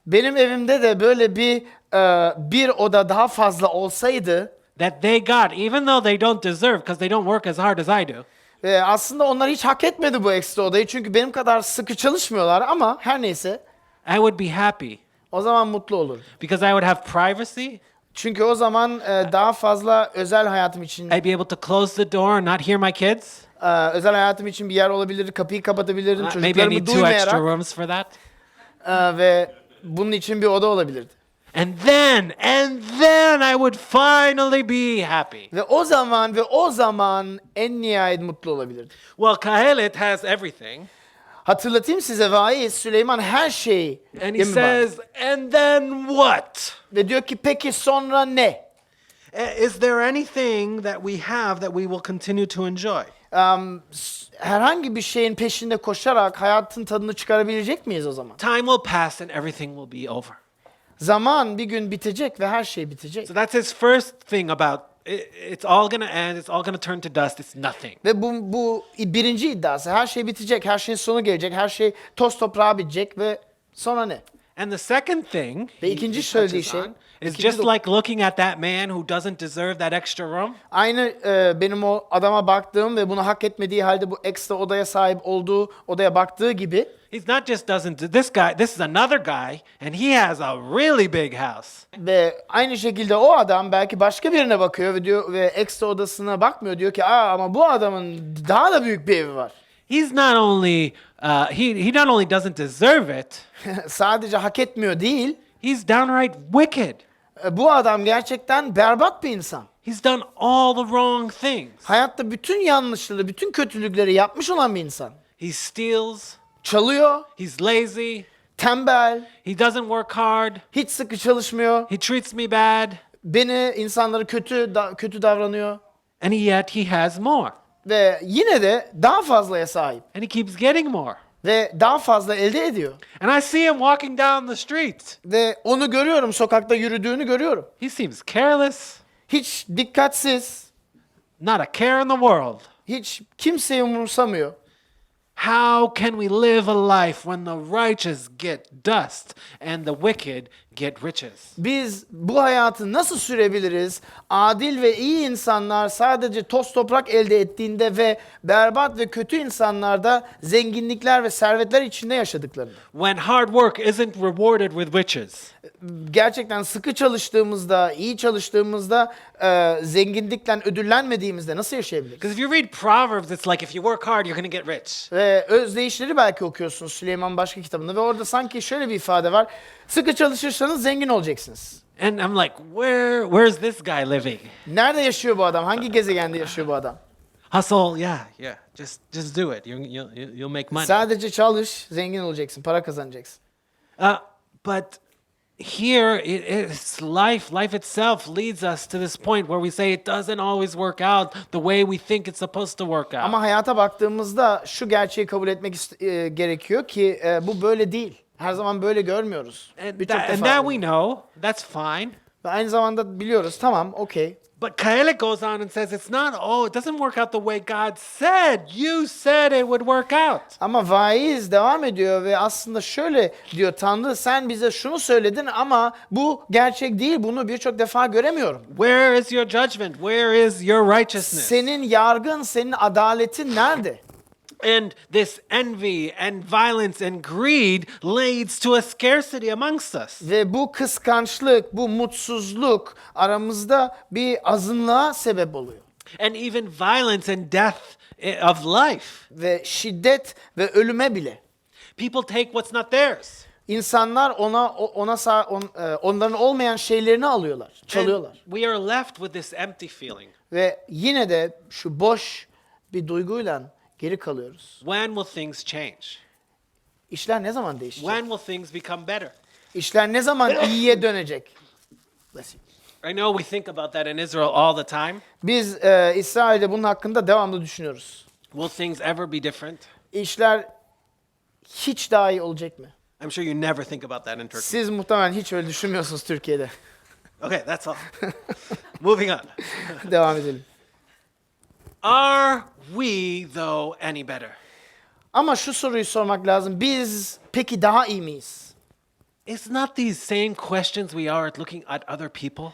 [SPEAKER 3] Benim evimde de böyle bir oda daha fazla olsaydı
[SPEAKER 2] that they got, even though they don't deserve because they don't work as hard as I do,
[SPEAKER 3] aslında onlar hiç hak etmedi bu ekstra odayı çünkü benim kadar sıkı çalışmıyorlar ama her neyse
[SPEAKER 2] I would be happy
[SPEAKER 3] o zaman mutlu olurum.
[SPEAKER 2] because I would have privacy.
[SPEAKER 3] Çünkü o zaman daha fazla özel hayatım için
[SPEAKER 2] I'd be able to close the door and not hear my kids.
[SPEAKER 3] özel hayatım için bir yer olabilir, kapıyı kapatabilirdim
[SPEAKER 2] Maybe I
[SPEAKER 3] çocuklarımı
[SPEAKER 2] need 2 extra
[SPEAKER 3] duymayarak
[SPEAKER 2] rooms for that.
[SPEAKER 3] ve bunun için bir oda olabilirdi.
[SPEAKER 2] And then I would finally be happy.
[SPEAKER 3] Ve o zaman en nihayet mutlu olabilirdim.
[SPEAKER 2] Well, Kahelet has everything.
[SPEAKER 3] Hatırlatayım size Vaiz Süleyman her şeyi
[SPEAKER 2] And he
[SPEAKER 3] değil mi var?
[SPEAKER 2] says, and then what?
[SPEAKER 3] Ve diyor ki peki sonra ne?
[SPEAKER 2] Is there anything that we have that we will continue to enjoy?
[SPEAKER 3] Herhangi bir şeyin peşinde koşarak hayatın tadını çıkarabilecek miyiz o zaman?
[SPEAKER 2] Time will pass and everything will be over.
[SPEAKER 3] Zaman bir gün bitecek ve her şey bitecek.
[SPEAKER 2] So that's his first thing about it's all going to end, it's all going to turn to dust, it's nothing.
[SPEAKER 3] Ve bu birinci iddiası. Her şey bitecek, her şeyin sonu gelecek, her şey toz toprağa bitecek ve sonra ne?
[SPEAKER 2] And the second thing
[SPEAKER 3] Ve
[SPEAKER 2] he
[SPEAKER 3] ikinci söylediği
[SPEAKER 2] touches
[SPEAKER 3] şey,
[SPEAKER 2] on is
[SPEAKER 3] ikinci
[SPEAKER 2] just
[SPEAKER 3] dok-
[SPEAKER 2] like looking at that man who doesn't deserve that extra room.
[SPEAKER 3] Aynı benim o adama baktığım ve bunu hak etmediği halde bu ekstra odaya sahip olduğu odaya baktığı gibi
[SPEAKER 2] He's not just doesn't this is another guy and he has a really big house.
[SPEAKER 3] ve aynı şekilde o adam belki başka birine bakıyor ve diyor ve ekstra odasına bakmıyor diyor ki ama bu adamın daha da büyük bir evi var.
[SPEAKER 2] He's not only he not only doesn't deserve it,
[SPEAKER 3] Sadece hak etmiyor değil,
[SPEAKER 2] he's downright wicked.
[SPEAKER 3] bu adam gerçekten berbat bir insan.
[SPEAKER 2] He's done all the wrong things.
[SPEAKER 3] Hayatta bütün yanlışları, bütün kötülükleri yapmış olan bir insan.
[SPEAKER 2] He steals,
[SPEAKER 3] Çalıyor,
[SPEAKER 2] he's lazy,
[SPEAKER 3] tembel,
[SPEAKER 2] he doesn't work hard,
[SPEAKER 3] hiç sıkı çalışmıyor.
[SPEAKER 2] he treats me bad,
[SPEAKER 3] İnsanları kötü davranıyor
[SPEAKER 2] and yet he has more.
[SPEAKER 3] ve yine de daha fazlaya sahip
[SPEAKER 2] And he keeps getting more.
[SPEAKER 3] ve daha fazla elde ediyor.
[SPEAKER 2] And I see him walking down the street.
[SPEAKER 3] Ve onu görüyorum, sokakta yürüdüğünü görüyorum.
[SPEAKER 2] He seems careless.
[SPEAKER 3] Hiç dikkatsiz,
[SPEAKER 2] not a care in the world.
[SPEAKER 3] hiç kimseyi umursamıyor.
[SPEAKER 2] How can we live a life when the righteous get dust and the wicked get riches?
[SPEAKER 3] Biz bu hayatı nasıl sürebiliriz? Adil ve iyi insanlar sadece toz toprak elde ettiğinde ve berbat ve kötü insanlar da zenginlikler ve servetler içinde yaşadıklarında.
[SPEAKER 2] When hard work isn't rewarded with riches.
[SPEAKER 3] Gerçekten sıkı çalıştığımızda, iyi çalıştığımızda, zenginlikle ödüllenmediğimizde nasıl yaşayabiliriz?
[SPEAKER 2] Because if you read Proverbs, it's like if you work hard, you're going to get rich.
[SPEAKER 3] Ve Özdeyişleri belki okuyorsunuz Süleyman Başka kitabında ve orada sanki şöyle bir ifade var. Sıkı çalışırsanız zengin olacaksınız.
[SPEAKER 2] And I'm like, where's this guy living?
[SPEAKER 3] Nerede yaşıyor bu adam? Hangi gezegende yaşıyor bu adam?
[SPEAKER 2] Hustle, yeah. Just do it. You'll make money.
[SPEAKER 3] Sadece çalış, zengin olacaksın, para kazanacaksın.
[SPEAKER 2] But here, it's life. Life itself leads us to this point where we say it doesn't always work out the way we think it's supposed to work out.
[SPEAKER 3] Ama hayata baktığımızda şu gerçeği kabul etmek gerekiyor ki bu böyle değil. Her zaman böyle görmüyoruz.
[SPEAKER 2] And
[SPEAKER 3] Birçok
[SPEAKER 2] that,
[SPEAKER 3] defa
[SPEAKER 2] and that
[SPEAKER 3] böyle.
[SPEAKER 2] we know. That's fine.
[SPEAKER 3] Ve aynı zamanda biliyoruz, tamam, okey.
[SPEAKER 2] But Kaele goes on and says it's not, it doesn't work out the way God said. You said it would work out.
[SPEAKER 3] Ama Vaiz devam ediyor ve aslında şöyle diyor: Tanrı, sen bize şunu söyledin ama bu gerçek değil. Bunu birçok defa göremiyorum.
[SPEAKER 2] Where is your judgment? Where is your righteousness?
[SPEAKER 3] Senin yargın, senin adaletin nerede?
[SPEAKER 2] And this envy and violence and greed leads to a scarcity amongst us.
[SPEAKER 3] Ve bu kıskançlık, bu mutsuzluk aramızda bir azınlığa sebep oluyor.
[SPEAKER 2] And even violence and death of life.
[SPEAKER 3] Ve şiddet ve ölüme bile.
[SPEAKER 2] People take what's not theirs.
[SPEAKER 3] İnsanlar onların olmayan şeylerini alıyorlar, çalıyorlar.
[SPEAKER 2] And we are left with this empty feeling.
[SPEAKER 3] Ve yine de şu boş bir duyguyla geri kalıyoruz.
[SPEAKER 2] When will things change?
[SPEAKER 3] İşler ne zaman değişecek?
[SPEAKER 2] When will things become better?
[SPEAKER 3] İşler ne zaman iyiye dönecek? Bless you.
[SPEAKER 2] I know we think about that in Israel all the time.
[SPEAKER 3] Biz İsrail'de bunun hakkında devamlı düşünüyoruz.
[SPEAKER 2] Will things ever be different?
[SPEAKER 3] İşler hiç daha iyi olacak mı?
[SPEAKER 2] I'm sure you never think about that in Turkey.
[SPEAKER 3] Siz muhtemelen hiç öyle düşünmüyorsunuz Türkiye'de.
[SPEAKER 2] Okay, that's all. Moving on.
[SPEAKER 3] Devam edelim.
[SPEAKER 2] Are we, though, any better?
[SPEAKER 3] Ama şu soruyu sormak lazım. Biz peki daha iyi miyiz?
[SPEAKER 2] It's not these same questions we are at looking at other people.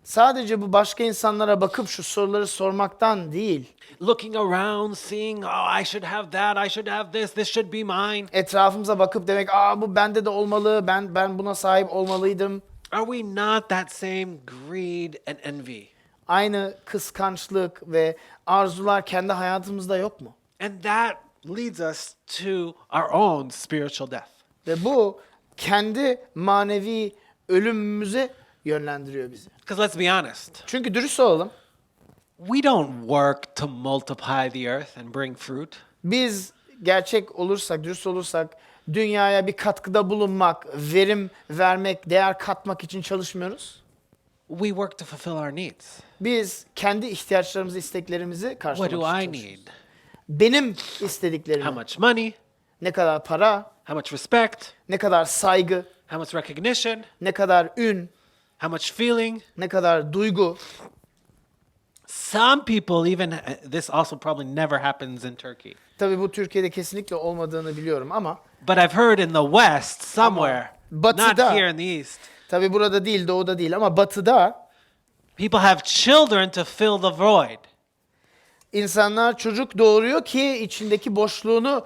[SPEAKER 3] Sadece bu başka insanlara bakıp şu soruları sormaktan değil.
[SPEAKER 2] Looking around, seeing, I should have that, I should have this should be mine.
[SPEAKER 3] Etrafımıza bakıp demek, bu bende de olmalı, ben buna sahip olmalıydım.
[SPEAKER 2] Are we not that same greed and envy?
[SPEAKER 3] Aynı kıskançlık ve arzular kendi hayatımızda yok mu?
[SPEAKER 2] And that leads us to our own spiritual death.
[SPEAKER 3] Ve bu kendi manevi ölümümüze yönlendiriyor bizi.
[SPEAKER 2] Because let's be honest,
[SPEAKER 3] Çünkü dürüst olalım.
[SPEAKER 2] we don't work to multiply the earth and bring fruit.
[SPEAKER 3] Biz gerçek olursak, dürüst olursak dünyaya bir katkıda bulunmak, verim vermek, değer katmak için çalışmıyoruz.
[SPEAKER 2] We work to fulfill our needs.
[SPEAKER 3] Biz kendi ihtiyaçlarımızı, isteklerimizi
[SPEAKER 2] What
[SPEAKER 3] karşılamak
[SPEAKER 2] do
[SPEAKER 3] için
[SPEAKER 2] I
[SPEAKER 3] çalışıyoruz.
[SPEAKER 2] need?
[SPEAKER 3] Benim istediklerim,
[SPEAKER 2] How much money?
[SPEAKER 3] ne kadar para,
[SPEAKER 2] How much respect?
[SPEAKER 3] ne kadar saygı,
[SPEAKER 2] How much recognition?
[SPEAKER 3] ne kadar ün,
[SPEAKER 2] How much feeling?
[SPEAKER 3] ne kadar duygu.
[SPEAKER 2] Some people even, this also probably never happens in Turkey.
[SPEAKER 3] Tabii bu Türkiye'de kesinlikle olmadığını biliyorum ama
[SPEAKER 2] But I've heard in the West somewhere, not
[SPEAKER 3] Batı'da-
[SPEAKER 2] here in the East,
[SPEAKER 3] tabii burada değil, doğuda değil ama batıda
[SPEAKER 2] people have children to fill the void.
[SPEAKER 3] insanlar çocuk doğuruyor ki içindeki boşluğunu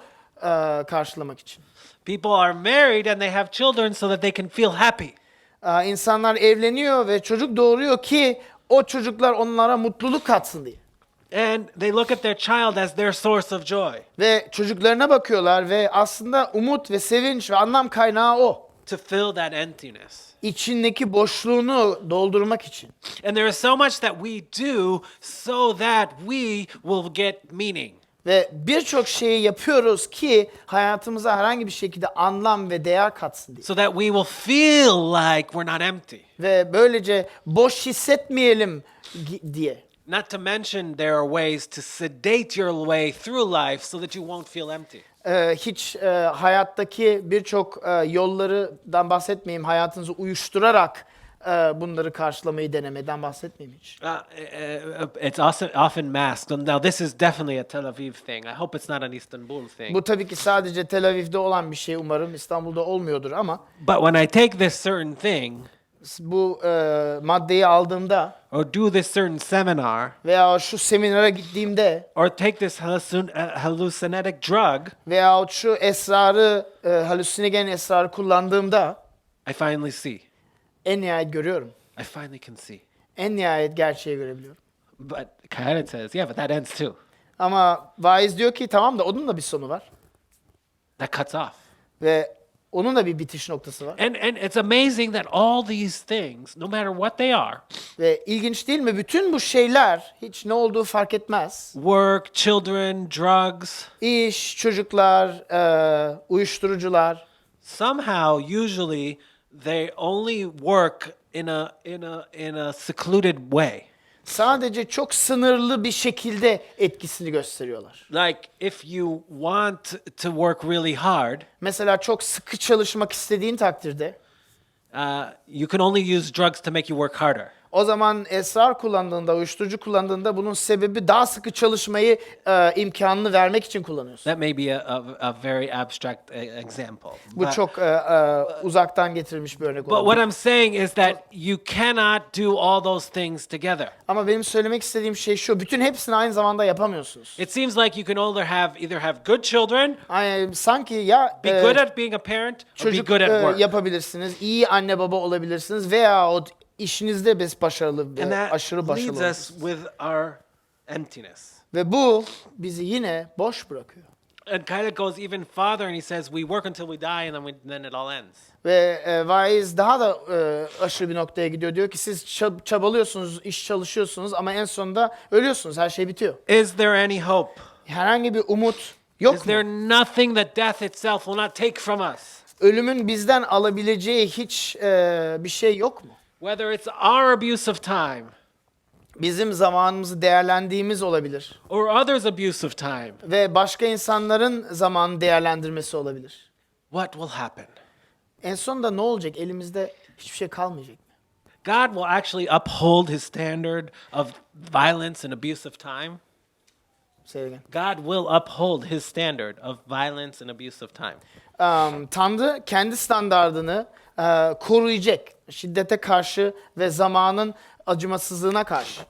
[SPEAKER 3] karşılamak için.
[SPEAKER 2] People are married and they have children so that they can feel happy.
[SPEAKER 3] İnsanlar evleniyor ve çocuk doğuruyor ki o çocuklar onlara mutluluk katsın diye.
[SPEAKER 2] And they look at their child as their source of joy,
[SPEAKER 3] Ve çocuklarına bakıyorlar ve aslında umut ve sevinç ve anlam kaynağı o.
[SPEAKER 2] to fill that emptiness.
[SPEAKER 3] İçindeki boşluğunu doldurmak için.
[SPEAKER 2] And there is so much that we do so that we will get meaning.
[SPEAKER 3] Ve birçok şeyi yapıyoruz ki hayatımıza herhangi bir şekilde anlam ve değer katsın diye.
[SPEAKER 2] So that we will feel like we're not empty.
[SPEAKER 3] Ve böylece boş hissetmeyelim diye.
[SPEAKER 2] Not to mention there are ways to sedate your way through life so that you won't feel empty.
[SPEAKER 3] Hiç hayattaki birçok yollardan bahsetmeyeyim. Hayatınızı uyuşturarak bunları karşılamayı denemeden bahsetmeyeyim hiç.
[SPEAKER 2] It's also often masked. Now, this is definitely a Tel Aviv thing. I hope it's not an Istanbul thing.
[SPEAKER 3] Bu tabii ki sadece Tel Aviv'de olan bir şey, umarım İstanbul'da olmuyordur ama
[SPEAKER 2] But when I take this certain thing
[SPEAKER 3] bu maddeyi aldığımda
[SPEAKER 2] or do this certain seminar
[SPEAKER 3] veya şu seminere gittiğimde
[SPEAKER 2] or take this hallucinogenic drug,
[SPEAKER 3] veya şu esrarı, halüsinogen esrarı kullandığımda
[SPEAKER 2] I finally see.
[SPEAKER 3] en nihayet görüyorum.
[SPEAKER 2] I finally can see.
[SPEAKER 3] En nihayet gerçeği görebiliyorum.
[SPEAKER 2] But Kaharet says, yeah, but that ends too.
[SPEAKER 3] Ama Vaiz diyor ki tamam da onun da bir sonu var.
[SPEAKER 2] That cuts off.
[SPEAKER 3] Ve onun da bir bitiş noktası var.
[SPEAKER 2] And it's amazing that all these things, no matter what they are,
[SPEAKER 3] Ve ilginç değil mi? Bütün bu şeyler hiç ne olduğu fark etmez.
[SPEAKER 2] work, children, drugs,
[SPEAKER 3] İş, çocuklar, uyuşturucular.
[SPEAKER 2] somehow usually they only work in a secluded way.
[SPEAKER 3] Sadece çok sınırlı bir şekilde etkisini gösteriyorlar.
[SPEAKER 2] Like if you want to work really hard,
[SPEAKER 3] Mesela çok sıkı çalışmak istediğin takdirde
[SPEAKER 2] you can only use drugs to make you work harder.
[SPEAKER 3] o zaman esrar kullandığında, uyuşturucu kullandığında bunun sebebi daha sıkı çalışmayı imkanını vermek için kullanıyorsun.
[SPEAKER 2] That may be a very abstract example.
[SPEAKER 3] Bu çok uzaktan getirilmiş bir örnek
[SPEAKER 2] But what
[SPEAKER 3] olabilir.
[SPEAKER 2] I'm saying is that you cannot do all those things together.
[SPEAKER 3] Ama benim söylemek istediğim şey şu, bütün hepsini aynı zamanda yapamıyorsunuz.
[SPEAKER 2] It seems like you can either have good children,
[SPEAKER 3] Sanki ya
[SPEAKER 2] be good at being a parent, or be
[SPEAKER 3] çocuk
[SPEAKER 2] good at work.
[SPEAKER 3] yapabilirsiniz, iyi anne baba olabilirsiniz veya o işinizde başarılı,
[SPEAKER 2] And that
[SPEAKER 3] aşırı başarılı
[SPEAKER 2] leaves us
[SPEAKER 3] olabilirsiniz.
[SPEAKER 2] with our emptiness.
[SPEAKER 3] Ve bu bizi yine boş bırakıyor.
[SPEAKER 2] And kind of goes even farther, and he says, "We work until we die, and then it all ends."
[SPEAKER 3] Ve Vaiz daha da aşırı bir noktaya gidiyor. Diyor ki siz çabalıyorsunuz, iş çalışıyorsunuz ama en sonunda ölüyorsunuz. Her şey bitiyor.
[SPEAKER 2] Is there any hope?
[SPEAKER 3] Herhangi bir umut yok
[SPEAKER 2] Is
[SPEAKER 3] mu?
[SPEAKER 2] there nothing that death itself will not take from us?
[SPEAKER 3] Ölümün bizden alabileceği hiç bir şey yok mu?
[SPEAKER 2] Whether it's our abuse of time
[SPEAKER 3] Bizim zamanımızı değerlendiğimiz olabilir.
[SPEAKER 2] or others' abuse of time,
[SPEAKER 3] Ve başka insanların zamanı değerlendirmesi olabilir.
[SPEAKER 2] what will happen?
[SPEAKER 3] En sonunda ne olacak? Elimizde hiçbir şey kalmayacak mı?
[SPEAKER 2] God will actually uphold his standard of violence and abuse of time.
[SPEAKER 3] Say again.
[SPEAKER 2] God will uphold his standard of violence and abuse of time.
[SPEAKER 3] Tanrı kendi standardını koruyacak. Şiddete karşı ve zamanın acımasızlığına karşı.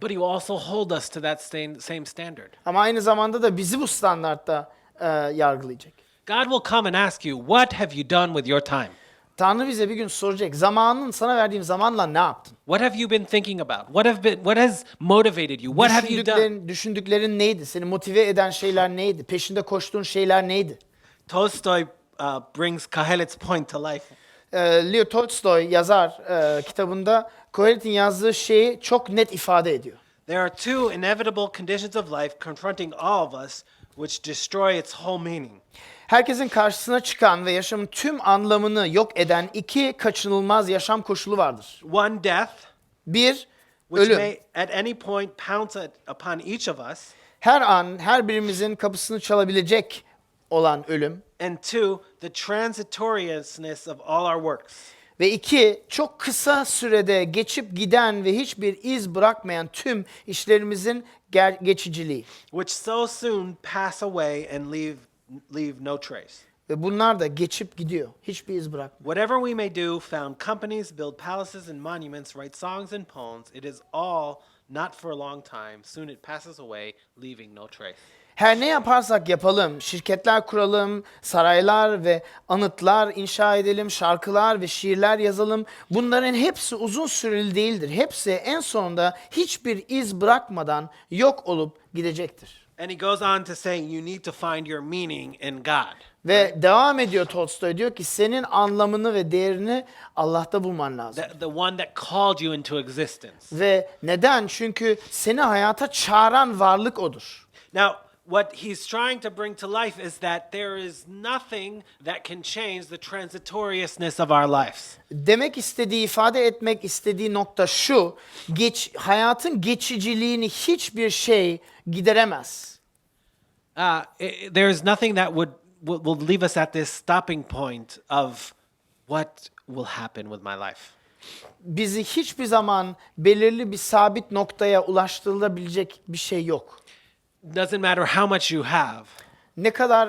[SPEAKER 2] But he will also hold us to that same standard.
[SPEAKER 3] Ama aynı zamanda da bizi bu standartta yargılayacak.
[SPEAKER 2] God will come and ask you, what have you done with your time?
[SPEAKER 3] Tanrı bize bir gün soracak. Sana verdiğim zamanla ne yaptın?
[SPEAKER 2] What have you been thinking about? What has motivated you? What have you done?
[SPEAKER 3] Düşündüklerin neydi? Seni motive eden şeyler neydi? Peşinde koştuğun şeyler neydi?
[SPEAKER 2] Tolstoy brings Kohelet's point to life.
[SPEAKER 3] Leo Tolstoy yazar kitabında Kohelet'in yazdığı şeyi çok net ifade ediyor.
[SPEAKER 2] There are two inevitable conditions of life confronting all of us which destroy its whole meaning.
[SPEAKER 3] Herkesin karşısına çıkan ve yaşamın tüm anlamını yok eden iki kaçınılmaz yaşam koşulu vardır.
[SPEAKER 2] One, death,
[SPEAKER 3] Bir,
[SPEAKER 2] which
[SPEAKER 3] ölüm.
[SPEAKER 2] may at any point pounce upon each of us.
[SPEAKER 3] Her an her birimizin kapısını çalabilecek olan ölüm.
[SPEAKER 2] And two, the transitoriousness of all our works.
[SPEAKER 3] Ve iki, çok kısa sürede geçip giden ve hiçbir iz bırakmayan tüm işlerimizin geçiciliği.
[SPEAKER 2] Which so soon pass away and leave no trace.
[SPEAKER 3] Ve bunlar da geçip gidiyor. Hiçbir iz bırakmıyor.
[SPEAKER 2] Whatever we may do, found companies, build palaces and monuments, write songs and poems, it is all not for a long time. Soon it passes away, leaving no trace.
[SPEAKER 3] Her ne yaparsak yapalım, şirketler kuralım, saraylar ve anıtlar inşa edelim, şarkılar ve şiirler yazalım. Bunların hepsi uzun süreli değildir. Hepsi en sonunda hiçbir iz bırakmadan yok olup gidecektir.
[SPEAKER 2] And he goes on to say, you need to find your meaning in God.
[SPEAKER 3] Ve devam ediyor Tolstoy, diyor ki senin anlamını ve değerini Allah'ta bulman lazım.
[SPEAKER 2] The one that called you into existence.
[SPEAKER 3] Ve neden? Çünkü seni hayata çağıran varlık odur.
[SPEAKER 2] Now, what he's trying to bring to life is that there is nothing that can change the transitoriousness of our lives.
[SPEAKER 3] Demek istediği, ifade etmek istediği nokta şu: hayatın geçiciliğini hiçbir şey gideremez.
[SPEAKER 2] There is nothing that will leave us at this stopping point of what will happen with my life.
[SPEAKER 3] bizi hiçbir zaman belirli bir sabit noktaya ulaştırılabilecek bir şey yok.
[SPEAKER 2] Doesn't matter how much you have.
[SPEAKER 3] Ne kadar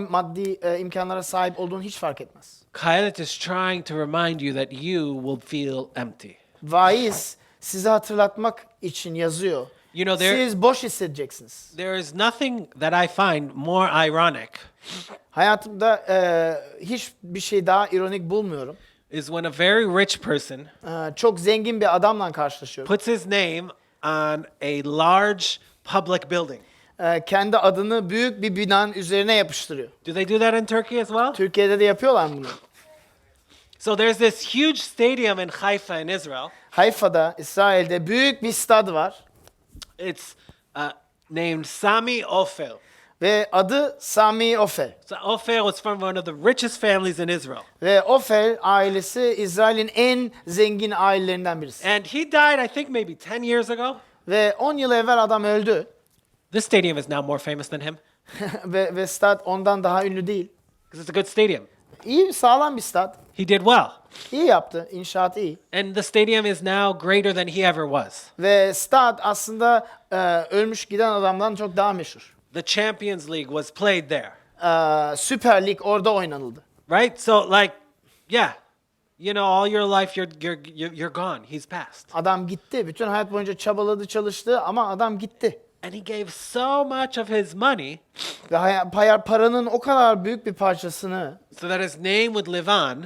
[SPEAKER 3] maddi imkanlara sahip olduğunu hiç fark etmez.
[SPEAKER 2] Pilate is trying to remind you that you will feel empty.
[SPEAKER 3] Vaiz size hatırlatmak için yazıyor.
[SPEAKER 2] You know,
[SPEAKER 3] Siz boş hissedeceksiniz.
[SPEAKER 2] there is nothing that I find more ironic
[SPEAKER 3] Hayatımda hiçbir şey daha ironik bulmuyorum.
[SPEAKER 2] is when a very rich person
[SPEAKER 3] Çok zengin bir adamla karşılaşıyorum.
[SPEAKER 2] puts his name on a large public building.
[SPEAKER 3] Kendi adını büyük bir binanın üzerine yapıştırıyor.
[SPEAKER 2] Do they do that in Turkey as well?
[SPEAKER 3] Türkiye'de de yapıyorlar mı bunu?
[SPEAKER 2] So there's this huge stadium in Haifa in Israel.
[SPEAKER 3] Hayfa'da, İsrail'de büyük bir stad var
[SPEAKER 2] It's named Sami Ophel.
[SPEAKER 3] ve adı Sami Ofel.
[SPEAKER 2] So Ophel was from one of the richest families in Israel.
[SPEAKER 3] Ve Ofel ailesi İsrail'in en zengin ailelerinden birisi.
[SPEAKER 2] And he died, I think, maybe 10 years ago.
[SPEAKER 3] Ve 10 yıl evvel adam öldü
[SPEAKER 2] This stadium is now more famous than him
[SPEAKER 3] ve stad ondan daha ünlü değil.
[SPEAKER 2] because it's a good stadium.
[SPEAKER 3] İyi, sağlam bir stad.
[SPEAKER 2] He did well.
[SPEAKER 3] İyi yaptı, inşaat iyi.
[SPEAKER 2] And the stadium is now greater than he ever was.
[SPEAKER 3] Ve stad aslında ölmüş giden adamdan çok daha meşhur.
[SPEAKER 2] The Champions League was played there,
[SPEAKER 3] Süper Lig orada oynanıldı.
[SPEAKER 2] right? So, like, yeah, you know, all your life you're gone. He's passed.
[SPEAKER 3] Adam gitti. Bütün hayat boyunca çabaladı, çalıştı ama adam gitti.
[SPEAKER 2] And he gave so much of his money
[SPEAKER 3] Ve paranın o kadar büyük bir parçasını
[SPEAKER 2] so that his name would live on.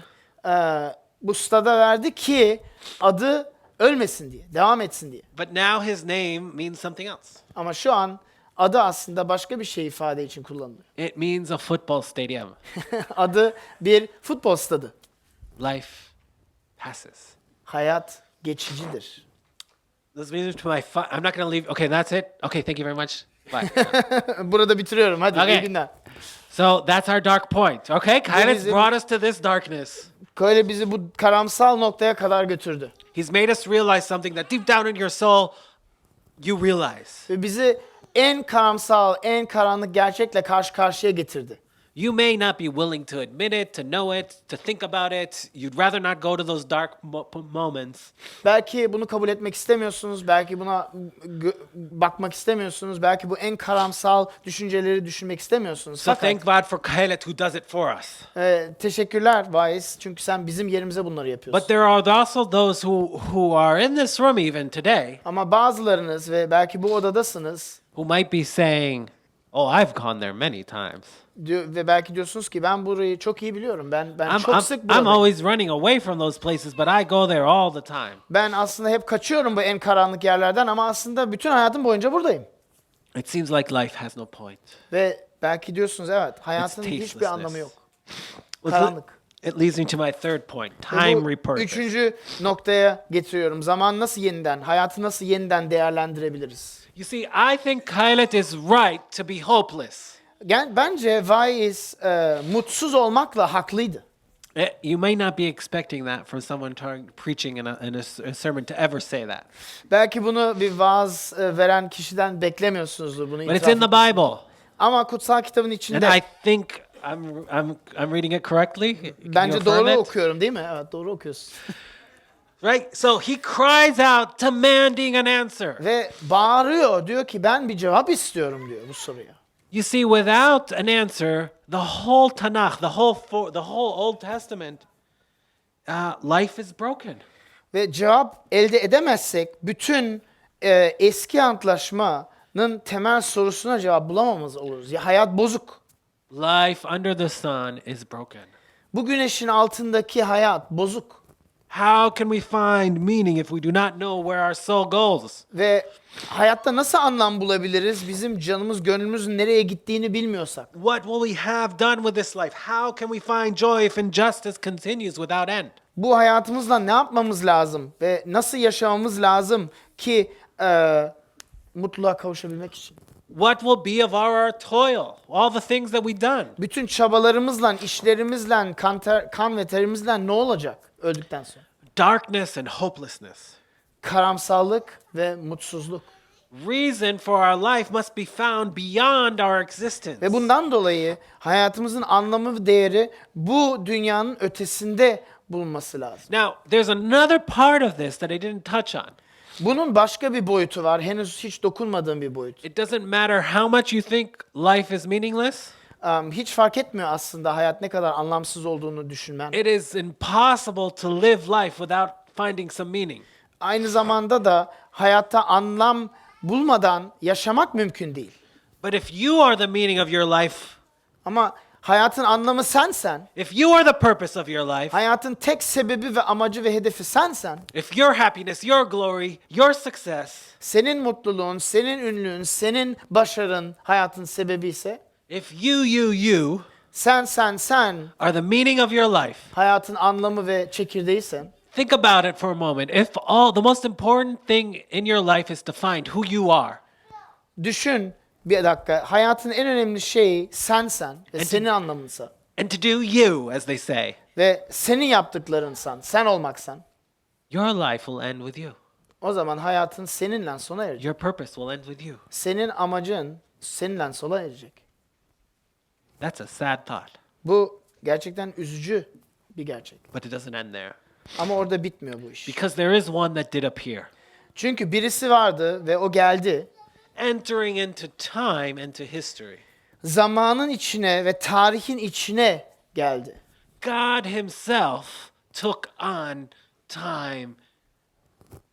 [SPEAKER 3] bu stada verdi ki adı ölmesin diye, devam etsin diye.
[SPEAKER 2] But now his name means something else.
[SPEAKER 3] Ama şu an adı aslında başka bir şey ifade için kullanılıyor.
[SPEAKER 2] It means a football stadium.
[SPEAKER 3] Adı bir futbol stadı.
[SPEAKER 2] Life passes.
[SPEAKER 3] Hayat geçicidir.
[SPEAKER 2] This brings me to my. I'm not going to leave. Okay, that's it. Okay, thank you very much. Bye.
[SPEAKER 3] Burada bitiriyorum. Hadi
[SPEAKER 2] Okay.
[SPEAKER 3] iyi günler.
[SPEAKER 2] So that's our dark point. Okay, Kyle's
[SPEAKER 3] bizim-
[SPEAKER 2] brought us to this darkness.
[SPEAKER 3] Böyle bizi bu karamsal noktaya kadar götürdü.
[SPEAKER 2] He's made us realize something that deep down in your soul you realize.
[SPEAKER 3] Ve bizi en karamsal, en karanlık gerçekle karşı karşıya getirdi.
[SPEAKER 2] You may not be willing to admit it, to know it, to think about it. You'd rather not go to those dark moments.
[SPEAKER 3] Belki bunu kabul etmek istemiyorsunuz, belki buna bakmak istemiyorsunuz, belki bu en karamsal düşünceleri düşünmek istemiyorsunuz.
[SPEAKER 2] So
[SPEAKER 3] Fakat
[SPEAKER 2] thank God for Kyle who does it for us.
[SPEAKER 3] teşekkürler Vaiz, çünkü sen bizim yerimize bunları yapıyorsun.
[SPEAKER 2] But there are also those who are in this room even today
[SPEAKER 3] Ama bazılarınız ve belki bu odadasınız
[SPEAKER 2] who might be saying, "Oh, I've gone there many times.
[SPEAKER 3] ve belki diyorsunuz ki ben burayı çok iyi biliyorum. Ben
[SPEAKER 2] I'm,
[SPEAKER 3] çok
[SPEAKER 2] I'm,
[SPEAKER 3] sık
[SPEAKER 2] I'm
[SPEAKER 3] buradayım.
[SPEAKER 2] always running away from those places, but I go there all the time."
[SPEAKER 3] Ben aslında hep kaçıyorum bu en karanlık yerlerden ama aslında bütün hayatım boyunca buradayım.
[SPEAKER 2] It seems like life has no point.
[SPEAKER 3] Ve belki diyorsunuz evet, hayatın hiçbir
[SPEAKER 2] tastelessness.
[SPEAKER 3] anlamı yok.
[SPEAKER 2] Well,
[SPEAKER 3] Karanlık.
[SPEAKER 2] It leads me to my third point:
[SPEAKER 3] Ve
[SPEAKER 2] time
[SPEAKER 3] bu
[SPEAKER 2] repurpose.
[SPEAKER 3] üçüncü noktaya getiriyorum. Zaman nasıl yeniden, hayatı nasıl yeniden değerlendirebiliriz?
[SPEAKER 2] You see, I think Pilate is right to be hopeless.
[SPEAKER 3] Bence Vaiz mutsuz olmakla haklıydı.
[SPEAKER 2] You may not be expecting that from someone preaching in a sermon to ever say that,
[SPEAKER 3] Belki bunu bir vaaz veren kişiden beklemiyorsunuzdur bunu.
[SPEAKER 2] but it's
[SPEAKER 3] itiraf
[SPEAKER 2] in the
[SPEAKER 3] etmesini.
[SPEAKER 2] Bible,
[SPEAKER 3] Ama kutsal kitabın
[SPEAKER 2] and
[SPEAKER 3] içinde.
[SPEAKER 2] I think I'm reading it correctly. Can you
[SPEAKER 3] Bence
[SPEAKER 2] affirm
[SPEAKER 3] doğru
[SPEAKER 2] it?
[SPEAKER 3] okuyorum değil mi? Evet, doğru okuyorsun.
[SPEAKER 2] Right? So he cries out, demanding an answer.
[SPEAKER 3] Ve bağırıyor, diyor ki ben bir cevap istiyorum diyor bu soruya.
[SPEAKER 2] You see, without an answer, the whole Tanakh, the whole Old Testament, life is broken.
[SPEAKER 3] Ve cevap elde edemezsek bütün eski antlaşmanın temel sorusuna cevap bulamamız oluruz. Ya hayat bozuk.
[SPEAKER 2] Life under the sun is broken.
[SPEAKER 3] Bu güneşin altındaki hayat bozuk.
[SPEAKER 2] How can we find meaning if we do not know where our soul goes?
[SPEAKER 3] Ve hayatta nasıl anlam bulabiliriz bizim canımız, gönlümüzün nereye gittiğini bilmiyorsak?
[SPEAKER 2] What will we have done with this life? How can we find joy if injustice continues without end?
[SPEAKER 3] Bu hayatımızla ne yapmamız lazım ve nasıl yaşamamız lazım ki mutluluğa kavuşabilmek için?
[SPEAKER 2] What will be of our toil? All the things that we've done?
[SPEAKER 3] Bütün çabalarımızla, işlerimizle, kan ve terimizle ne olacak öldükten sonra?
[SPEAKER 2] Darkness and hopelessness.
[SPEAKER 3] Karamsallık ve mutsuzluk.
[SPEAKER 2] Reason for our life must be found beyond our existence.
[SPEAKER 3] Ve bundan dolayı hayatımızın anlamı ve değeri bu dünyanın ötesinde bulunması lazım.
[SPEAKER 2] Now, there's another part of this that I didn't touch on.
[SPEAKER 3] Bunun başka bir boyutu var. Henüz hiç dokunmadığım bir boyut.
[SPEAKER 2] It doesn't matter how much you think life is meaningless.
[SPEAKER 3] Hiç fark etmiyor aslında hayat ne kadar anlamsız olduğunu düşünmen.
[SPEAKER 2] It is impossible to live life without finding some meaning.
[SPEAKER 3] Aynı zamanda da hayatta anlam bulmadan yaşamak mümkün değil.
[SPEAKER 2] But if you are the meaning of your life,
[SPEAKER 3] Ama hayatın anlamı sensen,
[SPEAKER 2] if you are the purpose of your life,
[SPEAKER 3] hayatın tek sebebi ve amacı ve hedefi sensen,
[SPEAKER 2] if your happiness, your glory, your success,
[SPEAKER 3] senin mutluluğun, senin ünlüğün, senin başarın hayatın sebebi ise,
[SPEAKER 2] if you
[SPEAKER 3] sen
[SPEAKER 2] are the meaning of your life,
[SPEAKER 3] hayatın anlamı ve çekirdeğiysen,
[SPEAKER 2] think about it for a moment. If the most important thing in your life is to find who you are,
[SPEAKER 3] düşün bir dakika, hayatın en önemli şeyi sensen ve senin anlamınsa
[SPEAKER 2] and to do you, as they say,
[SPEAKER 3] ve senin yaptıklarınsan, sen olmaksan,
[SPEAKER 2] your life will end with you.
[SPEAKER 3] o zaman hayatın seninle sona erecek.
[SPEAKER 2] Your purpose will end with you.
[SPEAKER 3] Senin amacın seninle sona erecek.
[SPEAKER 2] That's a sad thought,
[SPEAKER 3] Bu gerçekten üzücü bir gerçek.
[SPEAKER 2] but it doesn't end there.
[SPEAKER 3] Ama orada bitmiyor bu iş.
[SPEAKER 2] Because there is one that did appear,
[SPEAKER 3] Çünkü birisi vardı ve o geldi.
[SPEAKER 2] entering into time, into history.
[SPEAKER 3] Zamanın içine ve tarihin içine geldi.
[SPEAKER 2] God himself took on time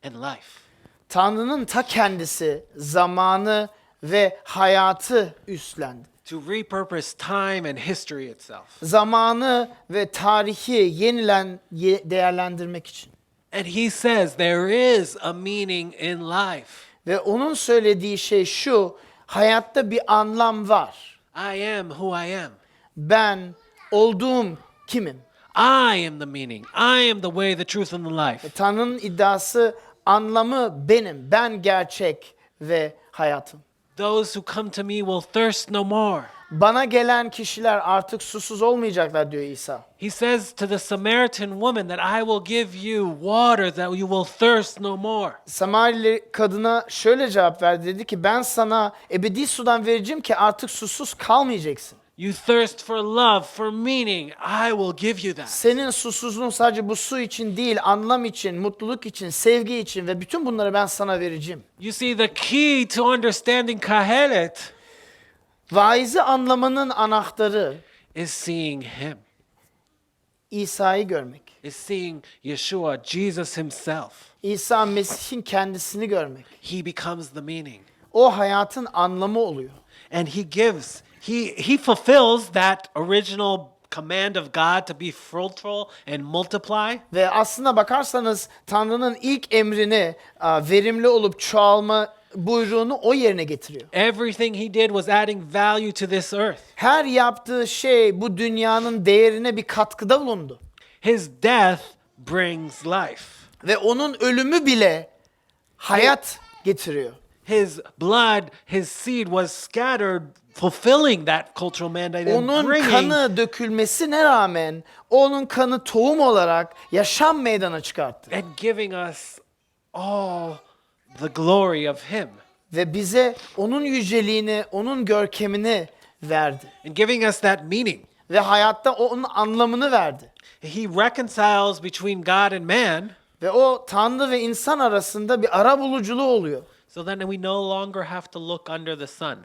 [SPEAKER 2] and life.
[SPEAKER 3] Tanrı'nın ta kendisi zamanı ve hayatı üstlendi.
[SPEAKER 2] To repurpose time and history itself.
[SPEAKER 3] Zamanı ve tarihi yenilen değerlendirmek için.
[SPEAKER 2] And he says there is a meaning in life.
[SPEAKER 3] Ve onun söylediği şey şu, hayatta bir anlam var.
[SPEAKER 2] I am who I am.
[SPEAKER 3] Ben olduğum kimim?
[SPEAKER 2] I am the meaning. I am the way, the truth, and the life.
[SPEAKER 3] Tanrı'nın iddiası anlamı benim. Ben gerçek ve hayatım.
[SPEAKER 2] Those who come to me will thirst no more.
[SPEAKER 3] Bana gelen kişiler artık susuz olmayacaklar diyor İsa.
[SPEAKER 2] He says to the Samaritan woman that I will give you water that you will thirst no more.
[SPEAKER 3] Samarili kadına şöyle cevap verdi. Dedi ki ben sana ebedi sudan vereceğim ki artık susuz kalmayacaksın.
[SPEAKER 2] You thirst for love, for meaning, I will give you that.
[SPEAKER 3] Senin susuzluğun sadece bu su için değil, anlam için, mutluluk için, sevgi için ve bütün bunları ben sana vereceğim.
[SPEAKER 2] You see, the key to understanding kahelet
[SPEAKER 3] Vaiz'i anlamanın anahtarı
[SPEAKER 2] is seeing him,
[SPEAKER 3] İsa'yı görmek.
[SPEAKER 2] is seeing Yeshua, Jesus himself.
[SPEAKER 3] İsa Mesih'in kendisini görmek.
[SPEAKER 2] He becomes the meaning.
[SPEAKER 3] O hayatın anlamı oluyor.
[SPEAKER 2] And he fulfills that original command of God to be fruitful and multiply.
[SPEAKER 3] Ve aslına bakarsanız Tanrı'nın ilk emrini verimli olup çoğalma buyruğunu o yerine getiriyor.
[SPEAKER 2] Everything he did was adding value to this earth.
[SPEAKER 3] Her yaptığı şey bu dünyanın değerine bir katkıda bulundu.
[SPEAKER 2] His death brings life.
[SPEAKER 3] Ve onun ölümü bile hayat getiriyor.
[SPEAKER 2] His blood, his seed was scattered, fulfilling that cultural mandate and
[SPEAKER 3] Onun
[SPEAKER 2] bringing
[SPEAKER 3] kanı dökülmesine rağmen onun kanı tohum olarak yaşam meydana çıkarttı.
[SPEAKER 2] and giving us all the glory of him
[SPEAKER 3] Ve bize onun yüceliğini, onun görkemini verdi.
[SPEAKER 2] and giving us that meaning.
[SPEAKER 3] Ve hayatta onun anlamını verdi.
[SPEAKER 2] He reconciles between God and man,
[SPEAKER 3] Ve o Tanrı ve insan arasında bir arabuluculuğu oluyor.
[SPEAKER 2] so then we no longer have to look under the sun.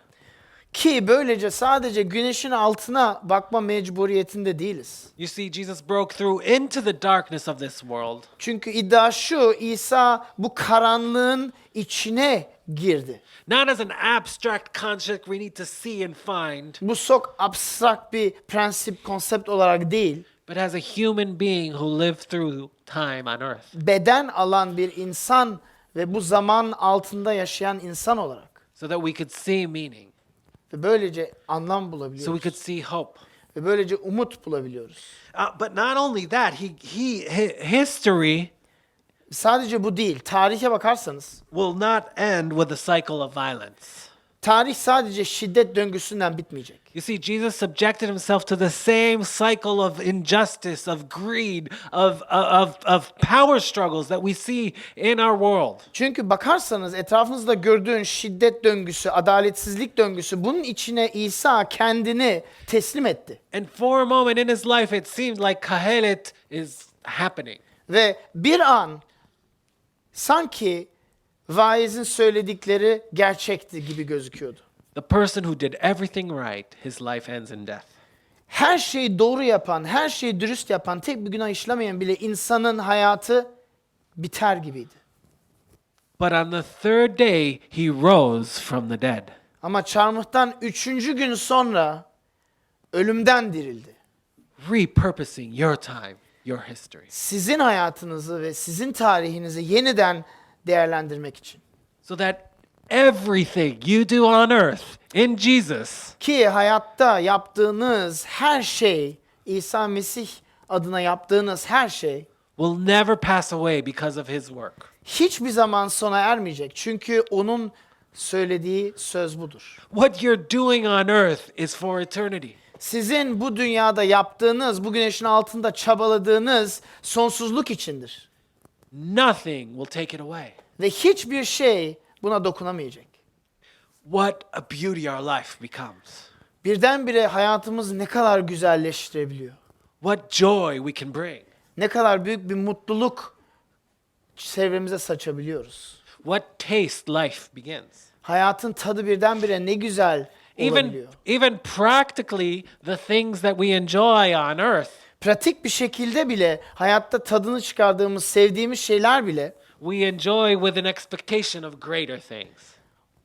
[SPEAKER 3] Ki böylece sadece güneşin altına bakma mecburiyetinde değiliz.
[SPEAKER 2] You see, Jesus broke through into the darkness of this world
[SPEAKER 3] Çünkü iddia şu, İsa bu karanlığın içine girdi.
[SPEAKER 2] not as an abstract concept we need to see and find,
[SPEAKER 3] Bu çok abstrakt bir prensip, konsept olarak değil,
[SPEAKER 2] but as a human being who lived through time on earth.
[SPEAKER 3] beden alan bir insan ve bu zaman altında yaşayan insan olarak.
[SPEAKER 2] So that we could see meaning,
[SPEAKER 3] Ve böylece anlam
[SPEAKER 2] so we
[SPEAKER 3] bulabiliyoruz.
[SPEAKER 2] could see hope.
[SPEAKER 3] Ve böylece umut bulabiliyoruz.
[SPEAKER 2] But not only that, history
[SPEAKER 3] Sadece bu değil. Tarihe bakarsanız,
[SPEAKER 2] will not end with a cycle of violence.
[SPEAKER 3] tarih sadece şiddet döngüsünden bitmeyecek.
[SPEAKER 2] You see, Jesus subjected himself to the same cycle of injustice, of greed, of power struggles that we see in our world.
[SPEAKER 3] Çünkü bakarsanız etrafınızda gördüğün şiddet döngüsü, adaletsizlik döngüsü, bunun içine İsa kendini teslim etti.
[SPEAKER 2] And for a moment in his life, it seemed like Kahelet is happening.
[SPEAKER 3] Ve bir an sanki vaizin söyledikleri gerçekti gibi gözüküyordu.
[SPEAKER 2] The person who did everything right, his life ends in death.
[SPEAKER 3] Her şeyi doğru yapan, her şeyi dürüst yapan, tek bir günah işlemeyen bile insanın hayatı biter gibiydi.
[SPEAKER 2] But on the third day, he rose from the dead.
[SPEAKER 3] Ama çarmıhtan 3. gün sonra ölümden dirildi.
[SPEAKER 2] Repurposing your time, your history.
[SPEAKER 3] Sizin hayatınızı ve sizin tarihinizi yeniden değerlendirmek için.
[SPEAKER 2] So that everything you do on earth in Jesus
[SPEAKER 3] Ki hayatta yaptığınız her şey, İsa Mesih adına yaptığınız her şey
[SPEAKER 2] will never pass away because of his work.
[SPEAKER 3] hiçbir zaman sona ermeyecek. Çünkü onun söylediği söz budur.
[SPEAKER 2] What you're doing on earth is for eternity.
[SPEAKER 3] Sizin bu dünyada yaptığınız, bu güneşin altında çabaladığınız sonsuzluk içindir.
[SPEAKER 2] Nothing will take it away.
[SPEAKER 3] Ve hiçbir şey buna dokunamayacak.
[SPEAKER 2] What a beauty our life becomes.
[SPEAKER 3] Birdenbire hayatımızı ne kadar güzelleştirebiliyor.
[SPEAKER 2] What joy we can bring.
[SPEAKER 3] Ne kadar büyük bir mutluluk çevremize saçabiliyoruz.
[SPEAKER 2] What taste life begins.
[SPEAKER 3] Hayatın tadı birdenbire ne güzel olabiliyor.
[SPEAKER 2] Even practically the things that we enjoy on earth,
[SPEAKER 3] Pratik bir şekilde bile hayatta tadını çıkardığımız, sevdiğimiz şeyler bile
[SPEAKER 2] we enjoy with an expectation of greater things.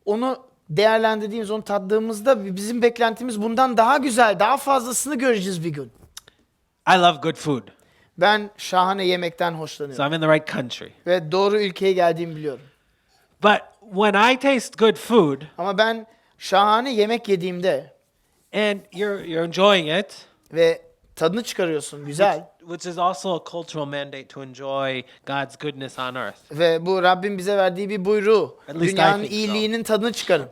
[SPEAKER 3] onu değerlendirdiğimiz, onu tattığımızda bizim beklentimiz bundan daha güzel, daha fazlasını göreceğiz bir gün.
[SPEAKER 2] I love good food,
[SPEAKER 3] Ben şahane yemekten
[SPEAKER 2] so
[SPEAKER 3] hoşlanıyorum
[SPEAKER 2] I'm in the right country.
[SPEAKER 3] ve doğru ülkeye geldiğimi biliyorum.
[SPEAKER 2] But when I taste good food
[SPEAKER 3] Ama ben şahane yemek yediğimde
[SPEAKER 2] and you're enjoying it,
[SPEAKER 3] ve tadını çıkarıyorsun, güzel.
[SPEAKER 2] which is also a cultural mandate to enjoy God's goodness on earth.
[SPEAKER 3] Ve bu Rabbin bize verdiği bir buyruğu.
[SPEAKER 2] At least I
[SPEAKER 3] Dünyanın
[SPEAKER 2] think so.
[SPEAKER 3] iyiliğinin tadını çıkarın.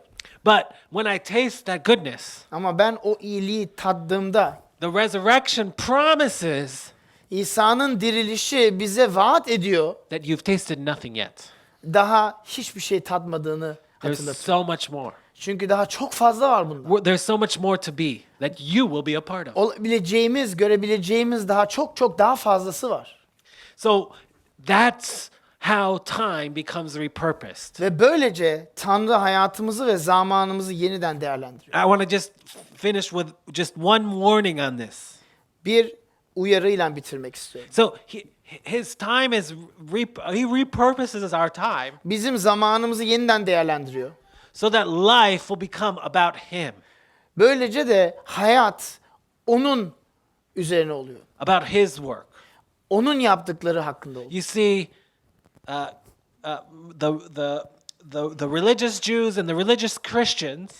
[SPEAKER 2] But when I taste that goodness,
[SPEAKER 3] Ama ben o iyiliği tattığımda
[SPEAKER 2] the resurrection promises
[SPEAKER 3] İsa'nın dirilişi bize vaat ediyor.
[SPEAKER 2] that you've tasted nothing yet.
[SPEAKER 3] Daha hiçbir şey tatmadığını
[SPEAKER 2] There's
[SPEAKER 3] hatırlatıyor.
[SPEAKER 2] so much more.
[SPEAKER 3] Çünkü daha çok fazla var bunda.
[SPEAKER 2] There's so much more to be that you will be a part of.
[SPEAKER 3] Olabileceğimiz, görebileceğimiz daha çok daha fazlası var.
[SPEAKER 2] So that's how time becomes repurposed.
[SPEAKER 3] Ve böylece Tanrı hayatımızı ve zamanımızı yeniden değerlendiriyor.
[SPEAKER 2] I want to just finish with just one warning on this.
[SPEAKER 3] Bir uyarıyla bitirmek istiyorum.
[SPEAKER 2] So his time is he repurposes our time
[SPEAKER 3] Bizim zamanımızı yeniden değerlendiriyor.
[SPEAKER 2] so that life will become about him,
[SPEAKER 3] Böylece de hayat onun üzerine oluyor.
[SPEAKER 2] about his work.
[SPEAKER 3] Onun yaptıkları hakkında oluyor.
[SPEAKER 2] You see, the religious Jews and the religious Christians,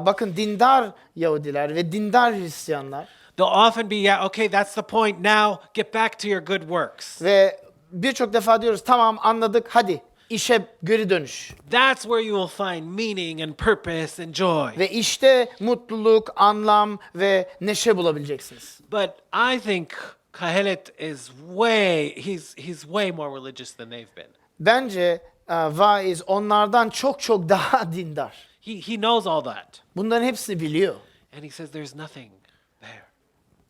[SPEAKER 3] Bakın dindar Yahudiler ve dindar Hristiyanlar
[SPEAKER 2] they'll often be, yeah, okay, that's the point. Now get back to your good works.
[SPEAKER 3] ve birçok defa diyoruz tamam anladık hadi işe geri dönüş.
[SPEAKER 2] That's where you will find meaning and purpose and joy.
[SPEAKER 3] Ve işte mutluluk, anlam ve neşe bulabileceksiniz.
[SPEAKER 2] But I think Kahelet is he's way more religious than they've been.
[SPEAKER 3] Bence Vaiz onlardan çok daha dindar.
[SPEAKER 2] He knows all that.
[SPEAKER 3] Bunların hepsini biliyor.
[SPEAKER 2] And he says there's nothing there.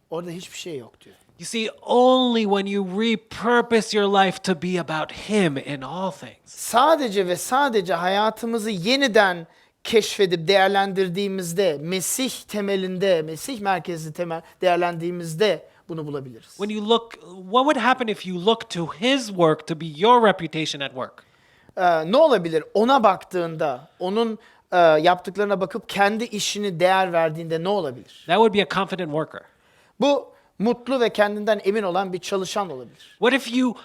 [SPEAKER 3] Orada hiçbir şey yok diyor.
[SPEAKER 2] You see, only when you repurpose your life to be about him in all things.
[SPEAKER 3] Sadece ve sadece hayatımızı yeniden keşfedip değerlendirdiğimizde, Mesih temelinde, Mesih merkezli temel değerlendiğimizde bunu bulabiliriz.
[SPEAKER 2] When you look, what would happen if you look to his work to be your reputation at work?
[SPEAKER 3] Ne olabilir? Ona baktığında, onun yaptıklarına bakıp kendi işini değer verdiğinde ne olabilir?
[SPEAKER 2] That would be a confident worker.
[SPEAKER 3] Bu mutlu ve kendinden emin olan bir çalışan olabilir.
[SPEAKER 2] What if you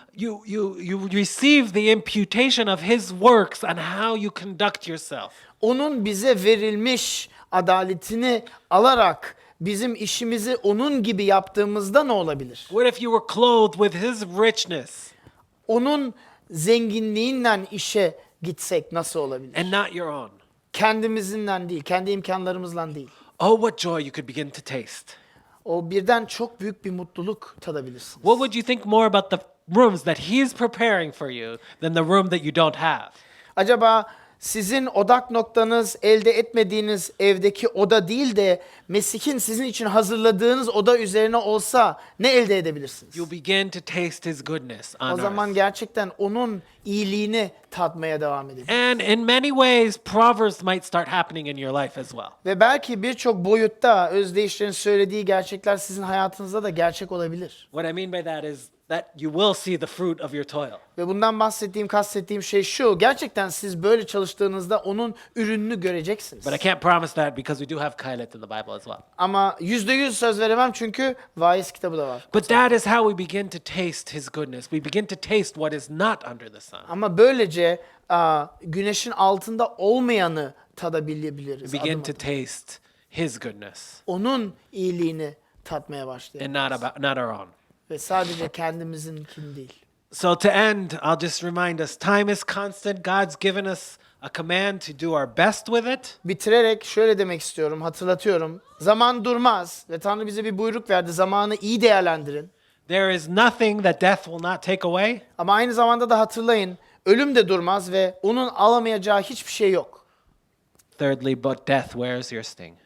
[SPEAKER 2] receive the imputation of his works on how you conduct yourself?
[SPEAKER 3] Onun bize verilmiş adaletini alarak bizim işimizi onun gibi yaptığımızda ne olabilir?
[SPEAKER 2] What if you were clothed with his richness
[SPEAKER 3] Onun zenginliğinden işe gitsek nasıl olabilir?
[SPEAKER 2] and not your own?
[SPEAKER 3] Kendimizinden değil, kendi imkanlarımızla değil.
[SPEAKER 2] Oh, what joy you could begin to taste.
[SPEAKER 3] O birden çok büyük bir mutluluk tadabilirsiniz.
[SPEAKER 2] What would you think more about the rooms that he's preparing for you than the room that you don't have?
[SPEAKER 3] Acaba sizin odak noktanız elde etmediğiniz evdeki oda değil de Mesih'in sizin için hazırladığınız oda üzerine olsa ne elde edebilirsiniz?
[SPEAKER 2] You'll begin to taste his goodness on
[SPEAKER 3] O zaman
[SPEAKER 2] earth.
[SPEAKER 3] gerçekten onun iyiliğini tatmaya devam edebilirsiniz.
[SPEAKER 2] And in many ways, Proverbs might start happening in your life as well.
[SPEAKER 3] Ve belki birçok boyutta özdeyişlerin söylediği gerçekler sizin hayatınızda da gerçek olabilir.
[SPEAKER 2] What I mean by that is that you will see the fruit of your toil.
[SPEAKER 3] Ve bundan kastettiğim şey şu. Gerçekten siz böyle çalıştığınızda onun ürününü göreceksiniz.
[SPEAKER 2] But I can't promise that because we do have Kailet in the Bible as well.
[SPEAKER 3] Ama %100 söz veremem çünkü Vaiz kitabı da var.
[SPEAKER 2] But that is how we begin to taste his goodness. We begin to taste what is not under the sun.
[SPEAKER 3] Ama böylece güneşin altında olmayanı tadabilebiliriz.
[SPEAKER 2] We begin
[SPEAKER 3] adım
[SPEAKER 2] to
[SPEAKER 3] adım.
[SPEAKER 2] taste his goodness
[SPEAKER 3] Onun iyiliğini tatmaya başlayalım.
[SPEAKER 2] and not our own.
[SPEAKER 3] Ve sadece kendimizinkini değil.
[SPEAKER 2] So to end, I'll just remind us, time is constant. God's given us a command to do our best with it.
[SPEAKER 3] Bitirerek şöyle demek istiyorum, hatırlatıyorum. Zaman durmaz ve Tanrı bize bir buyruk verdi. Zamanı iyi değerlendirin.
[SPEAKER 2] There is nothing that death will not take away.
[SPEAKER 3] Ama aynı zamanda da hatırlayın, ölüm de durmaz ve onun alamayacağı hiçbir şey yok.
[SPEAKER 2] Thirdly, but death wears your sting.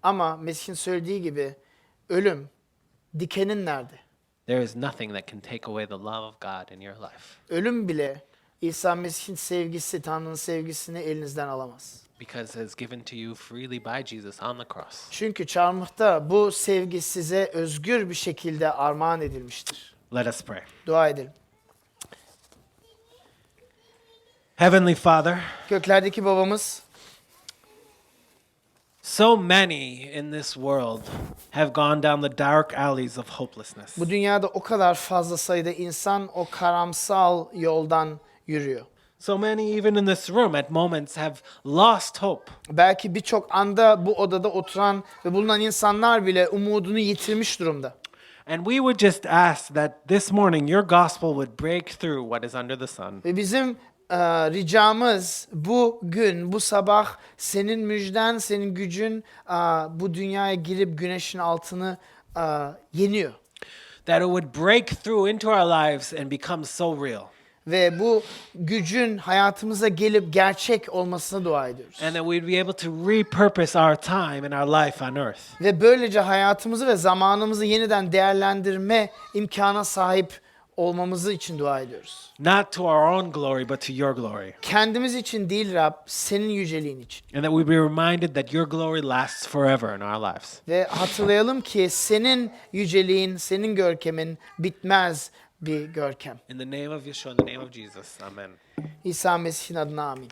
[SPEAKER 3] Ama Mesih'in söylediği gibi ölüm, dikenin nerede?
[SPEAKER 2] There is nothing that can take away the love of God in your life
[SPEAKER 3] Ölüm bile İsa Mesih'in sevgisi, Tanrı'nın sevgisini elinizden alamaz.
[SPEAKER 2] because it is given to you freely by Jesus on the cross.
[SPEAKER 3] Çünkü çarmıhta bu sevgi size özgür bir şekilde armağan edilmiştir.
[SPEAKER 2] Let us pray.
[SPEAKER 3] Dua edelim.
[SPEAKER 2] Heavenly Father,
[SPEAKER 3] Göklerdeki babamız,
[SPEAKER 2] so many in this world have gone down the dark alleys of hopelessness.
[SPEAKER 3] bu dünyada o kadar fazla sayıda insan o karamsal yoldan yürüyor.
[SPEAKER 2] So many, even in this room, at moments have lost hope.
[SPEAKER 3] Belki birçok anda bu odada oturan ve bulunan insanlar bile umudunu yitirmiş durumda.
[SPEAKER 2] And we would just ask that this morning your gospel would break through what is under the sun.
[SPEAKER 3] Ve bizim ricamız bu sabah senin müjden, senin gücün bu dünyaya girip güneşin altını yeniyor.
[SPEAKER 2] That it would break through into our lives and become so real.
[SPEAKER 3] Ve bu gücün hayatımıza gelip gerçek olmasına dua ediyoruz.
[SPEAKER 2] And that we'd be able to repurpose our time and our life on earth.
[SPEAKER 3] Ve böylece hayatımızı ve zamanımızı yeniden değerlendirme imkana sahip olmamızı için dua ediyoruz.
[SPEAKER 2] Not to our own glory, but to your glory.
[SPEAKER 3] Kendimiz için değil Rab, senin yüceliğin için.
[SPEAKER 2] And that we'd be reminded that your glory lasts forever in our lives.
[SPEAKER 3] Ve hatırlayalım ki senin yüceliğin, senin görkemin bitmez bir görkem.
[SPEAKER 2] In the name of Yeshua, in the name of Jesus, amen.
[SPEAKER 3] İsa Mesih'in adına amin.